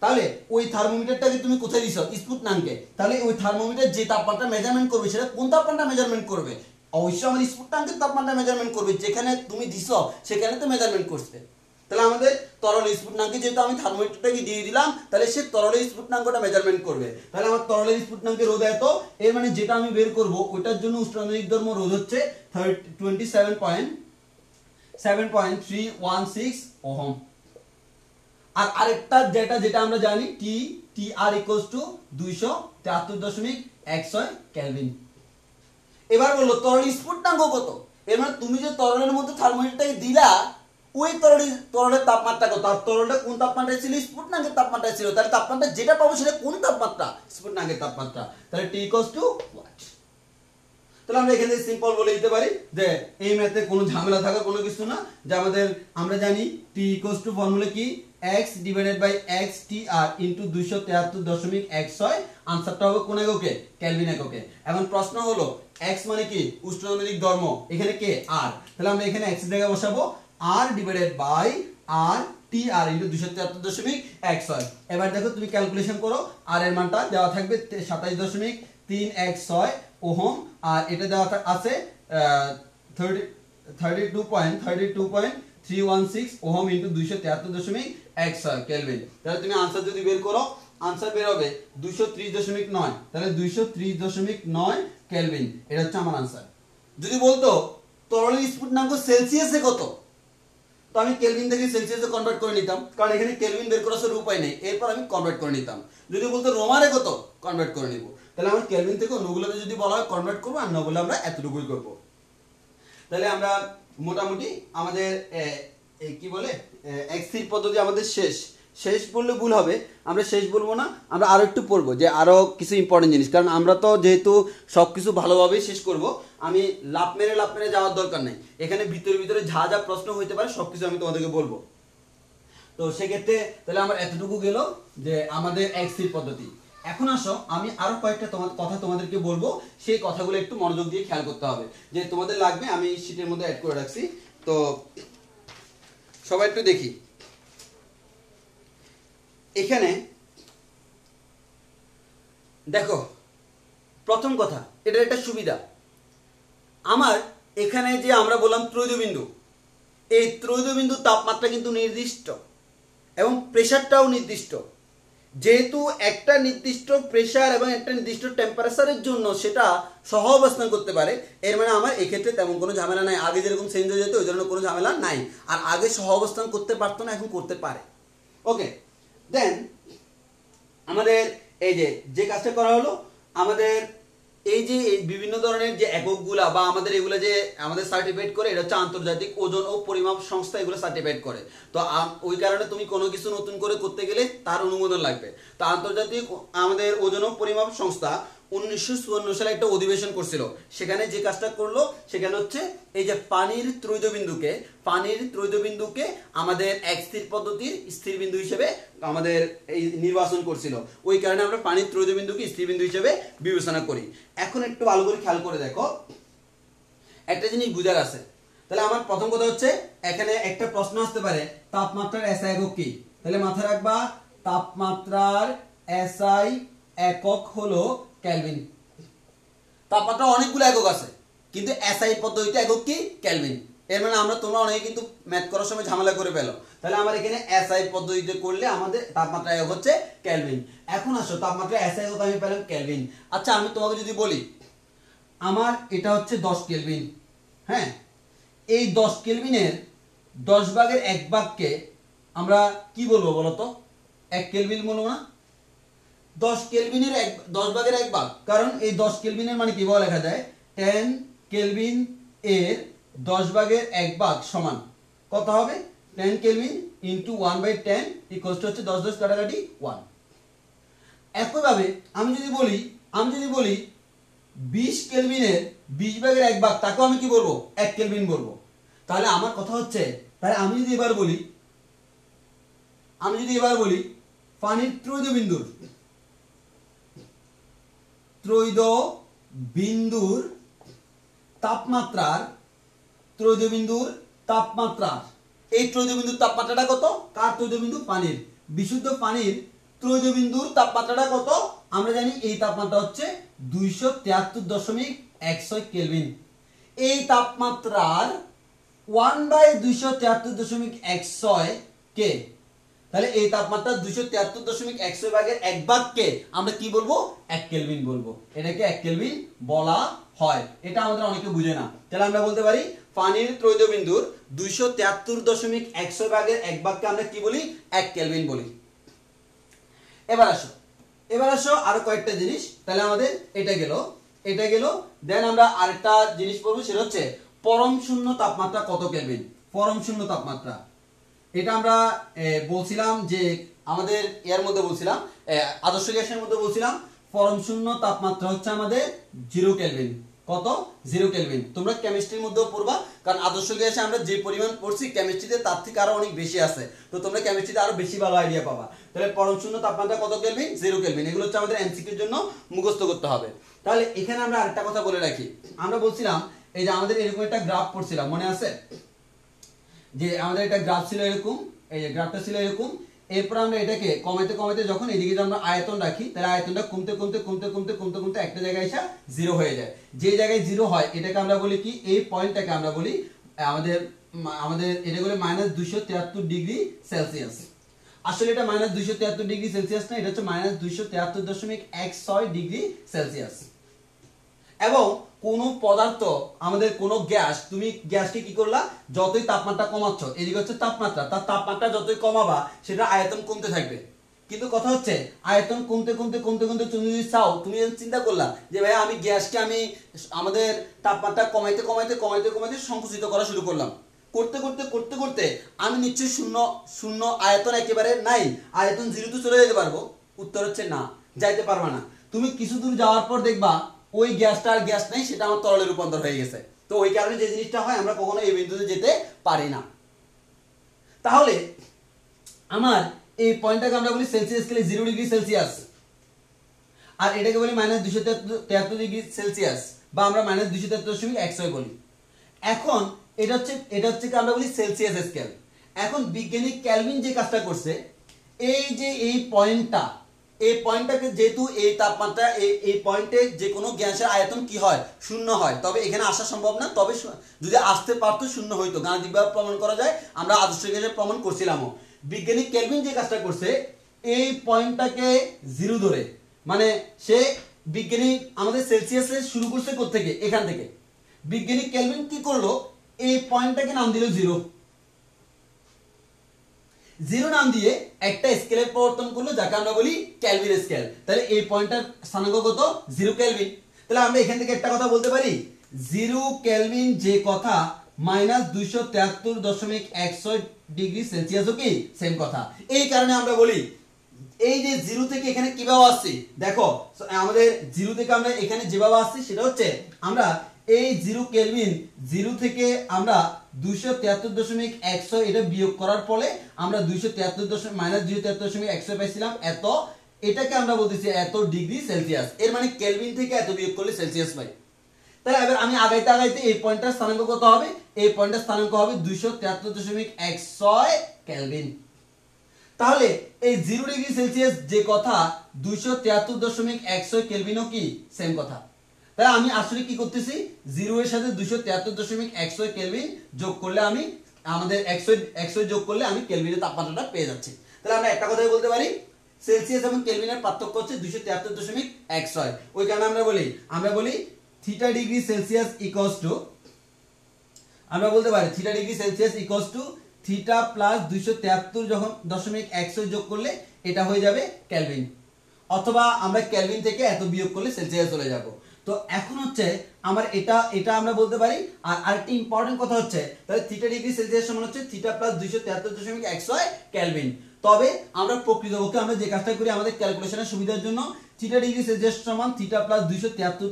তাহলে ওই থার্মোমিটারটাকে তুমি কোথায় দিছো? স্ফুটনাঙ্কে। তাহলে ওই থার্মোমিটার যে তাপমাত্রা মেজারমেন্ট করবে সেটা কোন তাপমাত্রা মেজারমেন্ট করবে? অবশ্যই আমার স্ফুটনাঙ্কের তাপমাত্রা মেজারমেন্ট করবে। যেখানে তুমি দিছো সেখানে তো মেজারমেন্ট করছে। তাহলে আমাদের তরলের স্ফুটনাঙ্কে যেহেতু আমি থার্মোমিটারটাকে দিয়ে দিলাম, তাহলে সে তরলের স্ফুটনাঙ্কটা মেজারমেন্ট করবে। তাহলে আমার তরলের স্ফুটনাঙ্কের রোধ এত, এর মানে যেটা আমি বের করব ওটার জন্য উষ্ণায়নিক ধর্ম রোধ হচ্ছে 27.316 ওহম। আর আরেকটা যেটা আমরা জানি TR = 273.16 কেলভিন। এবার বললো তরলের স্ফুটনাঙ্ক কত? এর মানে তুমি যে তরলের মধ্যে থার্মোমিটারটাকে দিলা, ওই তরলের তাপমাত্রা কত? আর তরলটা কোন তাপমাত্রায় ছিল? স্ফুটনাঙ্কের তাপমাত্রায় ছিল। তাহলে তাপমাত্রা যেটা পাবো সেটা কোন তাপমাত্রা? স্ফুটনাঙ্কের তাপমাত্রা। তাহলে T = what? তাহলে আমরা এখানে সিম্পল বলে দিতে পারি যে এই ম্যাথে কোনো ঝামেলা থাকার কোনো কিছু না। যে আমরা জানি T = ফর্মুলা কি? x / x TR × 273.16। আনসারটা হবে কোন এককে? কেলভিন এককে। এখন প্রশ্ন হলো x মানে কি? উষ্ণায়নিক ধর্ম। এখানে কে? R। তাহলে আমরা এখানে x এর জায়গায় বসাবো R / R TR × 273.16। এবার দেখো তুমি ক্যালকুলেশন করো, R এর মানটা দেওয়া থাকবে 27.316 ওহম, আর এটা দেওয়া আছে 32.316 ওহম × 273.16 কেলভিন। তাহলে তুমি আনসার যদি বের করো, আনসার বের হবে 230.9। তাহলে 230.9 কেলভিন, এটা হচ্ছে আমার আনসার। যদি বলতো তরলের স্ফুটনাঙ্ক সেলসিয়াসে কত, তো আমি কেলভিন থেকে সেলসিয়াসে কনভার্ট করে নিতাম, কারণ এখানে কেলভিন বের করার উপায় নেই। এরপর আমি কনভার্ট করে নিতাম। যদি বলতো রোমারে কত, কনভার্ট করে নিব। তাহলে আমার কেলভিন থেকে অন্যগুলোতে যদি বলা হয় কনভার্ট করবো, আর না বলে আমরা এতটুকুই করব। তাহলে আমরা মোটামুটি আমাদের কি বলে এক্সির পদ্ধতি আমাদের শেষ বললে ভুল হবে। আমরা শেষ বলবো না, আমরা আরো একটু পড়বো, যে আরো কিছু ইম্পর্টেন্ট জিনিস। কারণ আমরা তো যেহেতু সবকিছু ভালোভাবেই শেষ করব, আমি লাভ মেরে যাওয়ার দরকার নেই। এখানে ভিতরে যা যা প্রশ্ন হইতে পারে সবকিছু আমি তোমাদেরকে বলবো। তো সেক্ষেত্রে তাহলে আমার এতটুকু গেল যে আমাদের এক্সির পদ্ধতি। এখন আসো আমি আরো কয়েকটা কথা তোমাদেরকে বলবো, সেই কথাগুলো একটু মনোযোগ দিয়ে খেয়াল করতে হবে। যে তোমাদের লাগবে, আমি শীটের মধ্যে অ্যাড করে রাখছি, তো সবাই একটু দেখি। এখানে দেখো, প্রথম কথা, এটার একটা সুবিধা, আমার এখানে যে আমরা বললাম ত্রৈধবিন্দু, এই ত্রৈধবিন্দু তাপমাত্রা কিন্তু নির্দিষ্ট এবং প্রেসারটাও নির্দিষ্ট। যেহেতু একটা নির্দিষ্ট প্রেসার এবং একটা নির্দিষ্ট টেম্পারেচারের জন্য সেটা সহ অবস্থান করতে পারে, এর মানে আমার এক্ষেত্রে তেমন কোনো ঝামেলা নাই। আগে যেরকম চেঞ্জ হয়ে যেত ওই ধরনের কোনো ঝামেলা নাই। আর আগে সহ অবস্থান করতে পারতো না, এখন করতে পারে। ওকে, দেন আমাদের এই যে কাজটা করা হলো, আমাদের এই যে বিভিন্ন ধরনের যে এককগুলা বা আমাদের এগুলো যে আমাদের সার্টিফাইড করে, এটা হচ্ছে আন্তর্জাতিক ওজন ও পরিমাপ সংস্থা এগুলো সার্টিফাইড করে। তো ওই কারণে তুমি কোনো কিছু নতুন করে করতে গেলে তার অনুমোদন লাগবে। তো আন্তর্জাতিক আমাদের ওজন ও পরিমাপ সংস্থা 1954 সালে একটা অধিবেশন করছিল। সেখানে যে কাজটা করলো, সেখানে হচ্ছে এই যে পানির ত্রৈধবিন্দুকে আমাদের এক স্থির পদ্ধতির স্থির বিন্দু হিসেবে আমাদের এই নির্বাচন করছিল। ওই কারণে আমরা পানির ত্রৈধবিন্দুকে স্থির বিন্দু হিসেবে বিবেচনা করি। এখন একটু ভালো করে খেয়াল করে দেখো, একটা জিনিস বুঝার আছে। তাহলে আমার প্রথম কথা হচ্ছে, এখানে একটা প্রশ্ন আসতে পারে, তাপমাত্রার এসআই একক কি? তাহলে মাথায় রাখবা, তাপমাত্রার এসআই একক হলো কেলভিন। তাপমাত্রা অনেকগুলো একক আছে, কিন্তু এসআই পদ্ধতিতে একক কি? কেলভিন। এর মানে তোমরা অনেকে কিন্তু ম্যাথ করার সময় ঝামেলা করে পেলো। তাহলে আমার এখানে এসআই পদ্ধতিতে করলে আমাদের তাপমাত্রা একক হচ্ছে কেলভিন। এখন আসো, তাপমাত্রা এসআই একক আমি পেলাম কেলভিন। আচ্ছা, আমি তোমাকে যদি বলি আমার এটা হচ্ছে 10 কেলভিন, হ্যাঁ, এই 10 কেলভিনের 10 ভাগের 1 ভাগকে আমরা কি বলবো বলতো? 1 কেলভিন বলবো না? 10 কেলভিনের 10 ভাগের 1 ভাগ, কারণ এই 10 কেলভিনের মানে কিভাবে লেখা যায়? 10 কেলভিন এর 10 ভাগের 1 ভাগ সমান কত হবে? 10 কেলভিন ইনটু 1/10 ইকুয়ালস টু হচ্ছে 10 10 কাটাকাটি 1। একইভাবে আমি যদি বলি 20 কেলভিনের 20 ভাগের 1 ভাগ, তাকেও আমি কি বলবো 1 কেলভিন বলবো। তাহলে আমার কথা হচ্ছে, তাহলে আমি যদি এবার বলি পানির ত্রৈধ বিন্দুর তাপমাত্রার এই ত্রৈধ বিন্দুর তাপমাত্রাটা কত? কার ত্রৈধ বিন্দু? পানির। বিশুদ্ধ পানির ত্রৈধ বিন্দুর তাপমাত্রাটা কত? আমরা জানি এই তাপমাত্রা হচ্ছে 273.16 কেলভিন। এই তাপমাত্রার 1/273.16 কে, তাহলে এই তাপমাত্রা 273.16 ভাগের 1 ভাগকে আমরা কি বলবো? 1 কেলভিন বলবো। এটাকে 1 কেলভিন বলা হয়। এটা আমাদের অনেকে বুঝে না। তাহলে আমরা বলতে পারি পানির ত্রৈধ বিন্দুর 273.16 ভাগের 1 ভাগকে আমরা কি বলি? 1 কেলভিন বলি। এবার আসো আরো কয়েকটা জিনিস। তাহলে আমাদের এটা গেল। দেন আমরা আরেকটা জিনিস পড়বো, সেটা হচ্ছে পরম শূন্য তাপমাত্রা কত কেলভিন? পরম শূন্য তাপমাত্রা, এটা আমরা বলছিলাম যে আমাদের এর মধ্যে বলছিলাম, আদর্শ গ্যাসের মধ্যে বলছিলাম পরম শূন্য তাপমাত্রা হচ্ছে আমাদের 0 কেলভিন। কত? 0 কেলভিন। তোমরা কেমিস্ট্রির মধ্যেও পড়বা, কারণ আদর্শ গ্যাসে আমরা যে পরিমাণ পড়ছি কেমিস্ট্রিতে তার থেকে আরো অনেক বেশি আছে। তো তোমরা কেমিস্ট্রিতে আরো বেশি ভালো আইডিয়া পাবা। তাহলে পরম শূন্য তাপমাত্রা কত কেলভিন? 0 কেলভিন। এগুলো হচ্ছে আমাদের এমসিকিউর জন্য মুখস্থ করতে হবে। তাহলে এখানে আমরা আরেকটা কথা বলে রাখি। আমরা বলছিলাম এই যে আমাদের এরকম একটা গ্রাফ পড়ছিলাম, মনে আছে? যে আমাদের একটা গ্রাফ ছিল এরকম, এই যে গ্রাফটা ছিল এরকম। এরপর আমরা এটাকে কমাতে যখন এদিকে আমরা আয়তন রাখি, তাহলে আয়তনটা কমতে একটা জায়গায় এসে 0 হয়ে যায়। যে জায়গায় 0 হয় এটাকে আমরা বলি কি? এই পয়েন্টটাকে আমরা বলি আমাদের এটা বলে -273 ডিগ্রি সেলসিয়াস। আসলে এটা -273 ডিগ্রি সেলসিয়াস না, এটা হচ্ছে -273.16 ডিগ্রি সেলসিয়াস। এবং কোন পদার্থ, আমাদের কোন গ্যাস, তুমি গ্যাসকে কি করলা? যতই তাপমাত্রা কমাচ্ছ, এদিকে হচ্ছে তাপমাত্রা, তার তাপমাত্রা যতই কমাবা সেটা আয়তন কমতে থাকবে। কিন্তু কথা হচ্ছে আয়তন কমতে তুমি যদি চাও, তুমি চিন্তা করলা যে ভাই আমি গ্যাসকে আমাদের তাপমাত্রা কমাইতে সংকুচিত করা শুরু করলাম। করতে আমি নিশ্চয়ই শূন্য আয়তন একেবারে নাই, আয়তন 0 তে চলে যেতে পারবো? উত্তর হচ্ছে না, যাইতে পারবা না। তুমি কিছু দূর যাওয়ার পর দেখবা ওই গ্যাসটা আর গ্যাস নাই, সেটা আমার তরলে রূপান্তর হয়ে গেছে। তো ওই কারণে যে জিনিসটা হয়, আমরা কখনো এই বিন্দুতে যেতে পারি না। তাহলে আমার এই পয়েন্টটাকে আমরা বলি সেলসিয়াস স্কেলে 0 ডিগ্রি সেলসিয়াস, আর এটাকে বলি -273 ডিগ্রি সেলসিয়াস, বা আমরা -273.16 বলি। এখন এটা হচ্ছে কি আমরা বলি সেলসিয়াস স্কেল। এখন বিজ্ঞানী কেলভিন যে কাজটা করছে, এই যে এই পয়েন্টটাকে যেহেতু এই তাপমাত্রা এই পয়েন্টে যে কোনো গ্যাসের আয়তন কি হয়? 0 হয়। তবে এখানে আসা সম্ভব না, তবে যদি আসতে পারতো 0 হইতো। গাণিতিকভাবে প্রমাণ করা যায়, আমরা আদর্শ গ্যাসে প্রমাণ করছিলামও। বিজ্ঞানী কেলভিন যে কাজটা করছে, এই পয়েন্টটাকে 0 ধরে, মানে সে বিজ্ঞানী আমাদের সেলসিয়াসে শুরু করছে কোত্থেকে? এখান থেকে। বিজ্ঞানী কেলভিন কি করলো? এই পয়েন্টটাকে নাম দিল 0 নাম দিয়ে একটা স্কেলের প্রবর্তন করলো, যাকে আমরা বলি কেলভিন স্কেল। তাহলে এই পয়েন্টটার স্থানাঙ্ক কত? 0 কেলভিন। তাহলে আমরা এখান থেকে একটা কথা বলতে পারি, 0 কেলভিন যে কথা -273.16 ডিগ্রি সেলসিয়াসও কি সেম কথা। এই কারণে আমরা বলি এই যে 0 থেকে এখানে কিভাবে আসছি, দেখো আমাদের 0 থেকে আমরা এখানে যেভাবে আসছি সেটা হচ্ছে আমরা এই 0 কেলভিন, 0 থেকে আমরা 273.16 এটা বিয়োগ করার ফলে আমরা -273.16 পাইছিলাম এত। এটাকে আমরা বলতেছি এত ডিগ্রি সেলসিয়াস। এর মানে কেলভিন থেকে এত বিয়োগ করলে সেলসিয়াস পাই। তাহলে এবার আমি আগাইতে এই পয়েন্টটার স্থানাঙ্ক কত হবে? এই পয়েন্টটার স্থানাঙ্ক হবে 273.16 কেলভিন। তাহলে এই 0 ডিগ্রি সেলসিয়াস যে কথা, 273.16 কেলভিনও কি সেম কথা। তাহলে আমি আসলে কি করতেছি? 0 এর সাথে 273.16 কেলভিন যোগ করলে আমি আমাদের 100 যোগ করলে আমি কেলভিনের তাপমাত্রাটা পেয়ে যাচ্ছি। তাহলে আমরা একটা কথাই বলতে পারি, সেলসিয়াস এবং কেলভিনের পার্থক্য হচ্ছে 273.16। ওই কারণে আমরা বলি theta degree Celsius equals to, আমরা বলতে পারি theta degree Celsius equals to theta plus 273 যখন 0.16 যোগ করলে এটা হয়ে যাবে কেলভিন, অথবা আমরা কেলভিন থেকে এত বিয়োগ করলে সেলসিয়াস চলে যাব। তো এখন হচ্ছে আমার এটা আমরা বলতে পারি। আর আরেকটা ইম্পর্টেন্ট কথা হচ্ছে, তাহলে থিটা ডিগ্রি সেলসিয়াস সমান হচ্ছে থিটা প্লাস 273.16 কেলভিন। তবে আমরা প্রকৃতপক্ষে আমরা যে কাজটা করি আমাদের ক্যালকুলেশনের সুবিধার জন্য থিটা ডিগ্রি সেলসিয়াস সমান থিটা প্লাস 273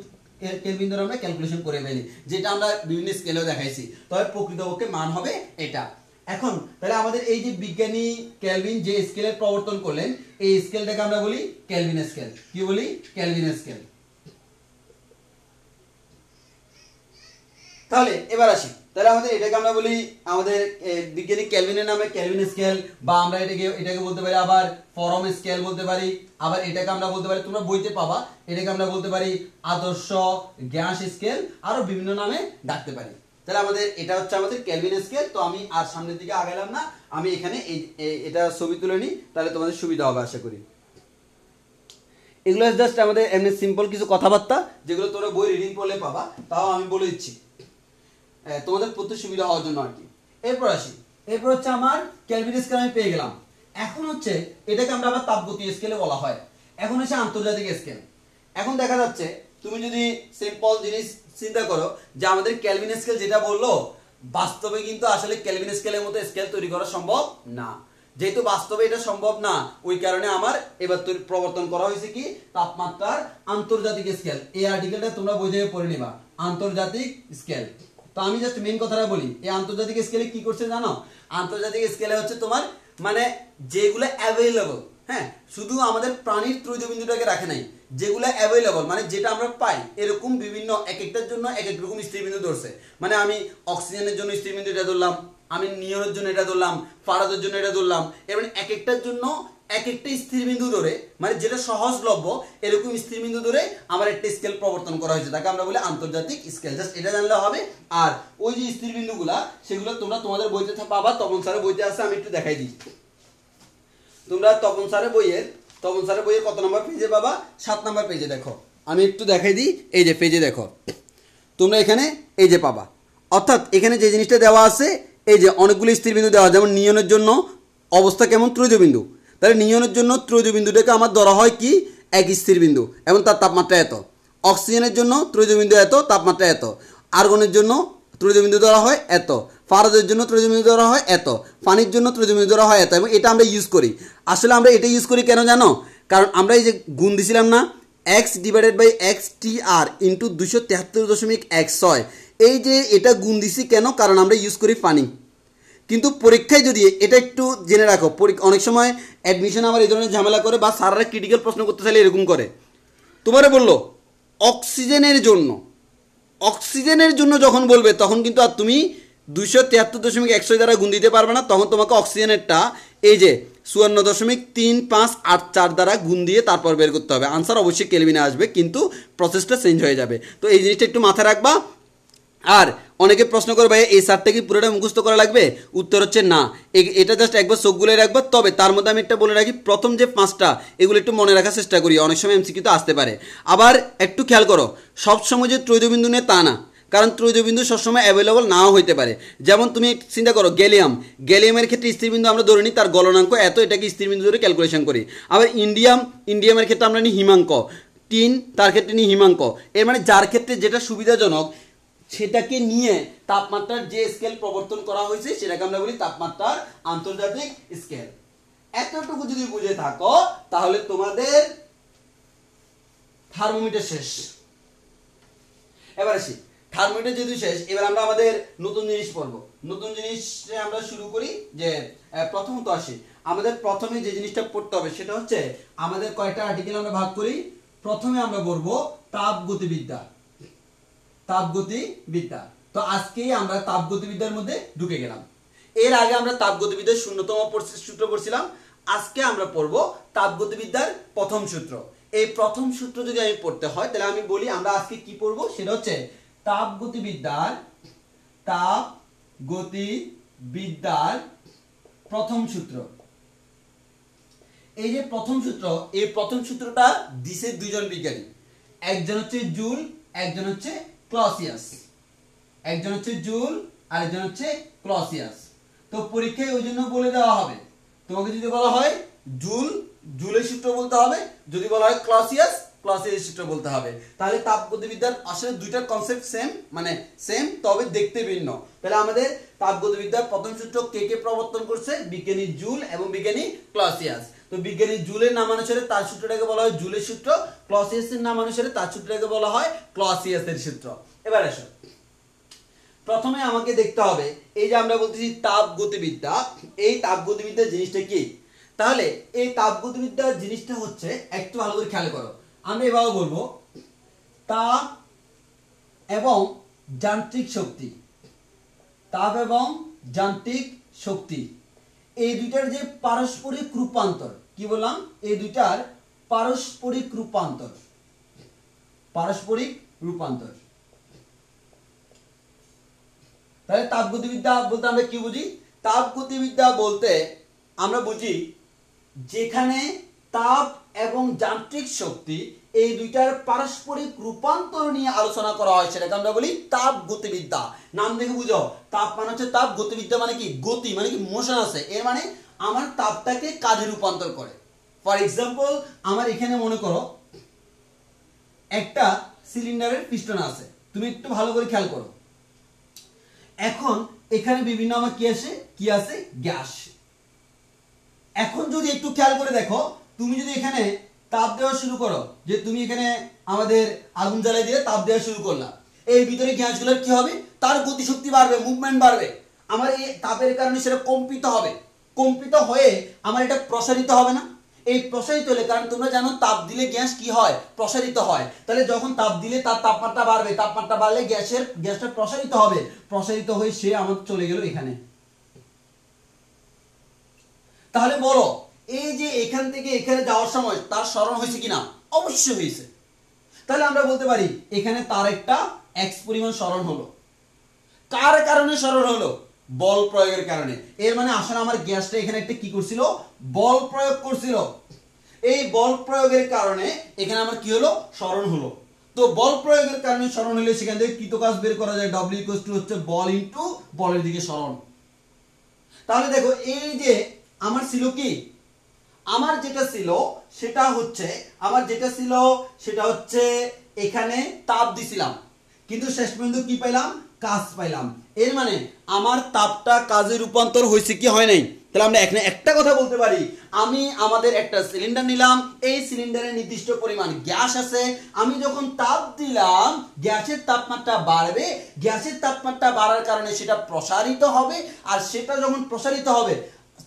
কেলভিন ধরে আমরা ক্যালকুলেশন করে ফেলি, যেটা আমরা বিভিন্ন স্কেলেও দেখাইছি। তবে প্রকৃতপক্ষে মান হবে এটা। এখন তাহলে আমাদের এই যে বিজ্ঞানী কেলভিন যে স্কেলের প্রবর্তন করলেন, এই স্কেলটাকে আমরা বলি কেলভিন স্কেল। কি বলি? Kelvin scale. তাহলে এবার আসি, তাহলে আমাদের এটাকে আমরা বলি আমাদের বিজ্ঞানী কেলভিনের নামে কেলভিন স্কেল, বা আমরা এটাকে বলতে পারি আবার ফরম স্কেল বলতে পারি, আবার এটাকে আমরা বলতে পারি, তোমরা বইতে পাবা, এটাকে আমরা বলতে পারি আদর্শ গ্যাস স্কেল, আরো বিভিন্ন নামে ডাকতে পারি। তাহলে আমাদের এটা হচ্ছে আমাদের কেলভিন স্কেল। তো আমি আর সামনের দিকে আগাইলাম না, আমি এখানে এটা ছবি তুলে নিই, তাহলে তোমাদের সুবিধা হবে আশা করি। এগুলো জাস্ট আমাদের এমনি সিম্পল কিছু কথাবার্তা, যেগুলো তোমরা বই রিডিং পড়লে পাবা, তাও আমি বলে দিচ্ছি তোমাদের প্রতি সুবিধা হওয়ার জন্য আর কি। এরপর আসি, এরপর হচ্ছে আমার কেলভিন স্কেল আমি পেয়ে গেলাম। এখন হচ্ছে এটাকে আমরা আবার তাপগতি স্কেলে বলা হয়। এখন হচ্ছে আন্তর্জাতিক স্কেল। এখন দেখা যাচ্ছে তুমি যদি সিম্পল জিনিস চিন্তা করো যে আমাদের কেলভিন স্কেল যেটা বললো, বাস্তবে কিন্তু আসলে কেলভিন স্কেলের মতো স্কেল তৈরি করা সম্ভব না। যেহেতু বাস্তবে এটা সম্ভব না, ওই কারণে আমার এবার প্রবর্তন করা হয়েছে কি তাপমাত্রার আন্তর্জাতিক স্কেল। এই আর্টিকেলটা তোমরা বই থেকে পড়ে নিবা, আন্তর্জাতিক স্কেল। তো আমি জাস্ট মেইন কথাটা বলি, এই আন্তর্জাতিক স্কেলে কি করছে জানো? আন্তর্জাতিক স্কেলে হচ্ছে তোমার মানে যেগুলো অ্যাভেলেবল, হ্যাঁ, শুধু আমাদের প্রাণীর ত্রৈধবিন্দুটাকে রাখে নাই, যেগুলো অ্যাভেলেবল মানে যেটা আমরা পাই, এরকম বিভিন্ন এক একটার জন্য এক এক রকম স্থিরবিন্দু ধরছে। মানে আমি অক্সিজেনের জন্য স্থিরবিন্দু এটা ধরলাম, আমি নিয়নের জন্য এটা ধরলাম, ফারাদের জন্য এটা ধরলাম, এবার এক একটার জন্য এক একটা স্থিরবিন্দু ধরে, মানে যেটা সহজলভ্য এরকম স্থিরবিন্দু ধরে আমার একটা স্কেল প্রবর্তন করা হয়েছে, তাকে আমরা বলি আন্তর্জাতিক স্কেল। জাস্ট এটা জানলে হবে। আর ওই যে স্থিরবিন্দুগুলা সেগুলো তোমরা তোমাদের বইতে পাবা, তপন স্যারের বইতে আছে, আমি একটু দেখাই দিই। তোমরা তপন স্যারের বইয়ের কত নম্বর পেজে পাবা? 7 নম্বর পেজে। দেখো আমি একটু দেখাই দিই, এই যে পেজে দেখো, তোমরা এখানে এই যে পাবা। অর্থাৎ এখানে যে জিনিসটা দেওয়া আছে, এই যে অনেকগুলো স্থিরবিন্দু দেওয়া, যেমন নিয়নের জন্য অবস্থা কেমন ত্রৈধবিন্দু, তাহলে নিয়নের জন্য ত্রৈধবিন্দুটাকে আমার ধরা হয় কি এক স্থিরবিন্দু এবং তার তাপমাত্রা এত। অক্সিজেনের জন্য ত্রৈধবিন্দু এত, তাপমাত্রা এত। আর্গনের জন্য ত্রৈধবিন্দু ধরা হয় এত, ফারাদের জন্য ত্রৈধবিন্দু ধরা হয় এত, পানির জন্য ত্রৈধবিন্দু ধরা হয় এত। এবং এটা আমরা ইউজ করি। আসলে আমরা এটা ইউজ করি কেন জানো? কারণ আমরা এই যে গুণ দিছিলাম না, x/(x(TR) × 273.16, এই যে এটা গুণ দিছি কেন? কারণ আমরা ইউজ করি পানি। কিন্তু পরীক্ষায় যদি এটা একটু জেনে রাখো, অনেক সময় অ্যাডমিশন আবার এই ধরনের ঝামেলা করে, বা স্যাররা ক্রিটিক্যাল প্রশ্ন করতে চাইলে এরকম করে, তোমারে বললো অক্সিজেনের জন্য যখন বলবে তখন কিন্তু আর তুমি 273.16 দ্বারা গুণ দিতে পারবে না, তখন তোমাকে অক্সিজেনেরটা এই যে 54.3584 দ্বারা গুণ দিয়ে তারপর বের করতে হবে। আনসার অবশ্যই কেলভিনে আসবে, কিন্তু প্রসেসটা চেঞ্জ হয়ে যাবে। তো এই জিনিসটা একটু মাথায় রাখবা। আর অনেকে প্রশ্ন করে, ভাই এই সারটা কি পুরোটা মুখস্থ করা লাগবে? উত্তর হচ্ছে না, এটা জাস্ট একবার চোখ গুলে রাখবা। তবে তার মধ্যে আমি একটা বলে রাখি, প্রথম যে 5টা এগুলো একটু মনে রাখার চেষ্টা করি, অনেক সময় এমসিকিউ আসতে পারে। আবার একটু খেয়াল করো, সবসময় যে ত্রৈধবিন্দু নেই তা না, কারণ ত্রৈধবিন্দু সবসময় অ্যাভেলেবল নাও হইতে পারে। যেমন তুমি চিন্তা করো গ্যালিয়ামের ক্ষেত্রে স্থিরবিন্দু আমরা ধরে নিই তার গলনাঙ্ক এত, এটাকে স্থিরবিন্দু ধরে ক্যালকুলেশন করি। আবার ইন্ডিয়ামের ক্ষেত্রে আমরা নিই হিমাঙ্ক, টিন তার ক্ষেত্রে নিই হিমাঙ্ক। এর মানে যার ক্ষেত্রে যেটা সুবিধাজনক সেটাকে নিয়ে তাপমাত্রার যে স্কেল প্রবর্তন করা হয়েছে সেটাকে আমরা বলি তাপমাত্রার আন্তর্জাতিক স্কেল। এতটুকু যদি বুঝে থাকো তাহলে তোমাদের থার্মোমিটার শেষ। এবার আসি, থার্মোমিটার যেহেতু শেষ, এবার আমরা আমাদের নতুন জিনিস পড়বো। নতুন জিনিসে আমরা শুরু করি যে প্রথমত আসি, আমাদের প্রথমে যে জিনিসটা পড়তে হবে সেটা হচ্ছে আমাদের কয়টা আর্টিকেল আমরা ভাগ করি। প্রথমে আমরা পড়বো তাপগতিবিদ্যা। তো আজকেই আমরা তাপগতিবিদ্যার মধ্যে ঢুকে গেলাম। এর আগে আমরা তাপগতিবিদ্যার 0তম সূত্র পড়ছিলাম, আজকে আমরা পড়বো তাপগতিবিদ্যার প্রথম সূত্র। এই প্রথম সূত্র যদি আমি পড়তে হয় তাহলে আমি বলি আমরা আজকে কি পড়বো, সেটা হচ্ছে তাপগতিবিদ্যার প্রথম সূত্র। এই যে প্রথম সূত্র, এই প্রথম সূত্রটা দিছে দুইজন বিজ্ঞানী, একজন হচ্ছে জুল, একজন হচ্ছে ক্লসিয়াস। আর একজন হচ্ছে ক্লসিয়াস। তো পরীক্ষায় ওই জন্য বলে দেওয়া হবে, তোমাকে যদি বলা হয় জুলের সূত্র বলতে হবে, যদি বলা হয় ক্লসিয়াস ক্লসিয়াসের সূত্র বলতে হবে। তাহলে তাপগতিবিদ্যার আসলে দুইটার কনসেপ্ট সেম, মানে সেম তবে দেখতে ভিন্ন। তাহলে আমাদের তাপগতিবিদ্যার প্রথম সূত্র কে প্রবর্তন করছে? বিজ্ঞানী জুল এবং বিজ্ঞানী ক্লসিয়াস। তো বিজ্ঞানী জুলের নামানুসারে তার সূত্রটাকে বলা হয় জুলের সূত্র, ক্লসিয়াসের নামানুসারে তার সূত্রটাকে বলা হয় ক্লসিয়াসের সূত্র। এবার আসো, প্রথমে আমাকে দেখতে হবে এই যে আমরা বলতেছি তাপগতিবিদ্যা, এই তাপগতিবিদ্যা জিনিসটা কি? তাহলে এই তাপগতিবিদ্যা জিনিসটা হচ্ছে, একটু ভালো করে খেয়াল করো, আমরা এভাবে বলবো তাপ এবং যান্ত্রিক শক্তি, তাপ এবং যান্ত্রিক শক্তি এই দুইটার যে পারস্পরিক রূপান্তর, কি বললাম? এই দুইটার পারস্পরিক রূপান্তর, পারস্পরিক রূপান্তর। তাহলে তাপগতিবিদ্যা বলতে আমরা কি বুঝি? তাপগতিবিদ্যা বলতে আমরা বুঝি যেখানে তাপ এবং যান্ত্রিক শক্তি এই দুইটার পারস্পরিক রূপান্তর নিয়ে আলোচনা করা হয়, সেটাকে আমরা বলি তাপগতিবিদ্যা। নাম দেখে বুঝো, তাপ মানে হচ্ছে তাপ, গতিবিদ্যা মানে কি? গতি, মানে কি? মোশন আছে, এর মানে আমার তাপটাকে কাজে রূপান্তর করে। ফর এক্সাম্পল, আমার এখানে মনে করো একটা সিলিন্ডারের পিস্টন আছে, তুমি একটু ভালো করে খেয়াল করো। এখন এখানে বিভিন্ন আমার কি আছে? কি আছে? গ্যাস। এখন যদি একটু খেয়াল করে দেখো, তুমি যদি এখানে তাপ দেওয়া শুরু করো, যে তুমি এখানে আমাদের আগুন জ্বালাই দিয়ে তাপ দেওয়া শুরু করলা, এই ভিতরে গ্যাসগুলোর কি হবে? তার গতিশক্তি বাড়বে, মুভমেন্ট বাড়বে। আমার এই তাপের কারণে সেটা কম্পিত হবে, কম্পিত হয়ে আমার এটা প্রসারিত হবে না? এই প্রসারিত হলে, কারণ তোমরা জানো তাপ দিলে গ্যাস কি হয়? প্রসারিত হয়। তাহলে যখন তাপ দিলে তার তাপমাত্রা বাড়বে, তাপমাত্রা বাড়লে গ্যাসটা প্রসারিত হবে, প্রসারিত হয়ে সে আমার চলে গেল এখানে। তাহলে বলো, এই যে এখান থেকে এখানে যাওয়ার সময় তার সরণ হয়েছে কিনা? অবশ্যই হয়েছে। তাহলে আমরা বলতে পারি এখানে তার একটা এক্স পরিমাণ সরণ হলো। কার কারণে সরণ হলো? বল প্রয়োগের কারণে। এর মানে আসলে আমার গ্যাসটা এখানে একটা কি করছিল? বল প্রয়োগ করছিল। এই বল প্রয়োগের কারণে এখানে আমার কি হলো? সরণ হলো। তো বল প্রয়োগের কারণে সরণ হলে সেখান থেকে কৃতকাজ বের করা যায়, ডব্লিউ ইকুয়াল টু হচ্ছে বল ইনটু বলের দিকে সরণ। তাহলে দেখো, এই যে আমার ছিল কি? আমার যেটা ছিল সেটা হচ্ছে এখানে তাপ দিছিলাম, কিন্তু শেষ পর্যন্ত কি পাইলাম? কাজ পাইলাম। এর মানে আমার তাপটা কাজে রূপান্তর হয়েছে কি হয় নাই? তাহলে আমরা এখানে একটা কথা বলতে পারি, আমি আমাদের একটা সিলিন্ডার নিলাম, এই সিলিন্ডারে নির্দিষ্ট পরিমাণ গ্যাস আছে, আমি যখন তাপ দিলাম গ্যাসের তাপমাত্রা বাড়বে, গ্যাসের তাপমাত্রা বাড়ার কারণে সেটা প্রসারিত হবে, আর সেটা যখন প্রসারিত হবে,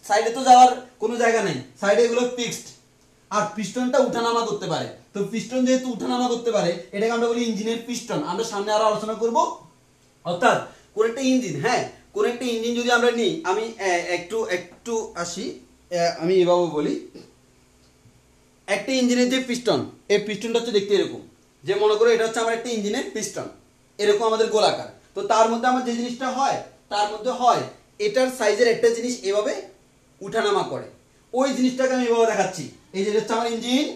সাইডে তো যাওয়ার কোনো জায়গা নেই, সাইডে এগুলো ফিক্সড, আর পিস্টনটা উঠানামা করতে পারে। তো পিস্টন যেহেতু উঠানামা করতে পারে, এটাকে আমরা বলি ইঞ্জিনের পিস্টন। আমরা সামনে আরো আলোচনা করব। অর্থাৎ কোন একটা ইঞ্জিন, হ্যাঁ, কোন একটা ইঞ্জিন যদি আমরা নিই, আমি একটু আসি, আমি এভাবে বলি, একটা ইঞ্জিনের যে পিস্টন, এই পিস্টনটা হচ্ছে দেখতে এরকম, যে মনে করো এটা হচ্ছে আমার একটা ইঞ্জিনের পিস্টন, এরকম আমাদের গোলাকার। তো তার মধ্যে আমার যে জিনিসটা হয়, তার মধ্যে হয় এটার সাইজের একটা জিনিস এভাবে উঠানামা করে, ওই জিনিসটাকে আমি এভাবে দেখাচ্ছি। এই যে হচ্ছে আমার ইঞ্জিন,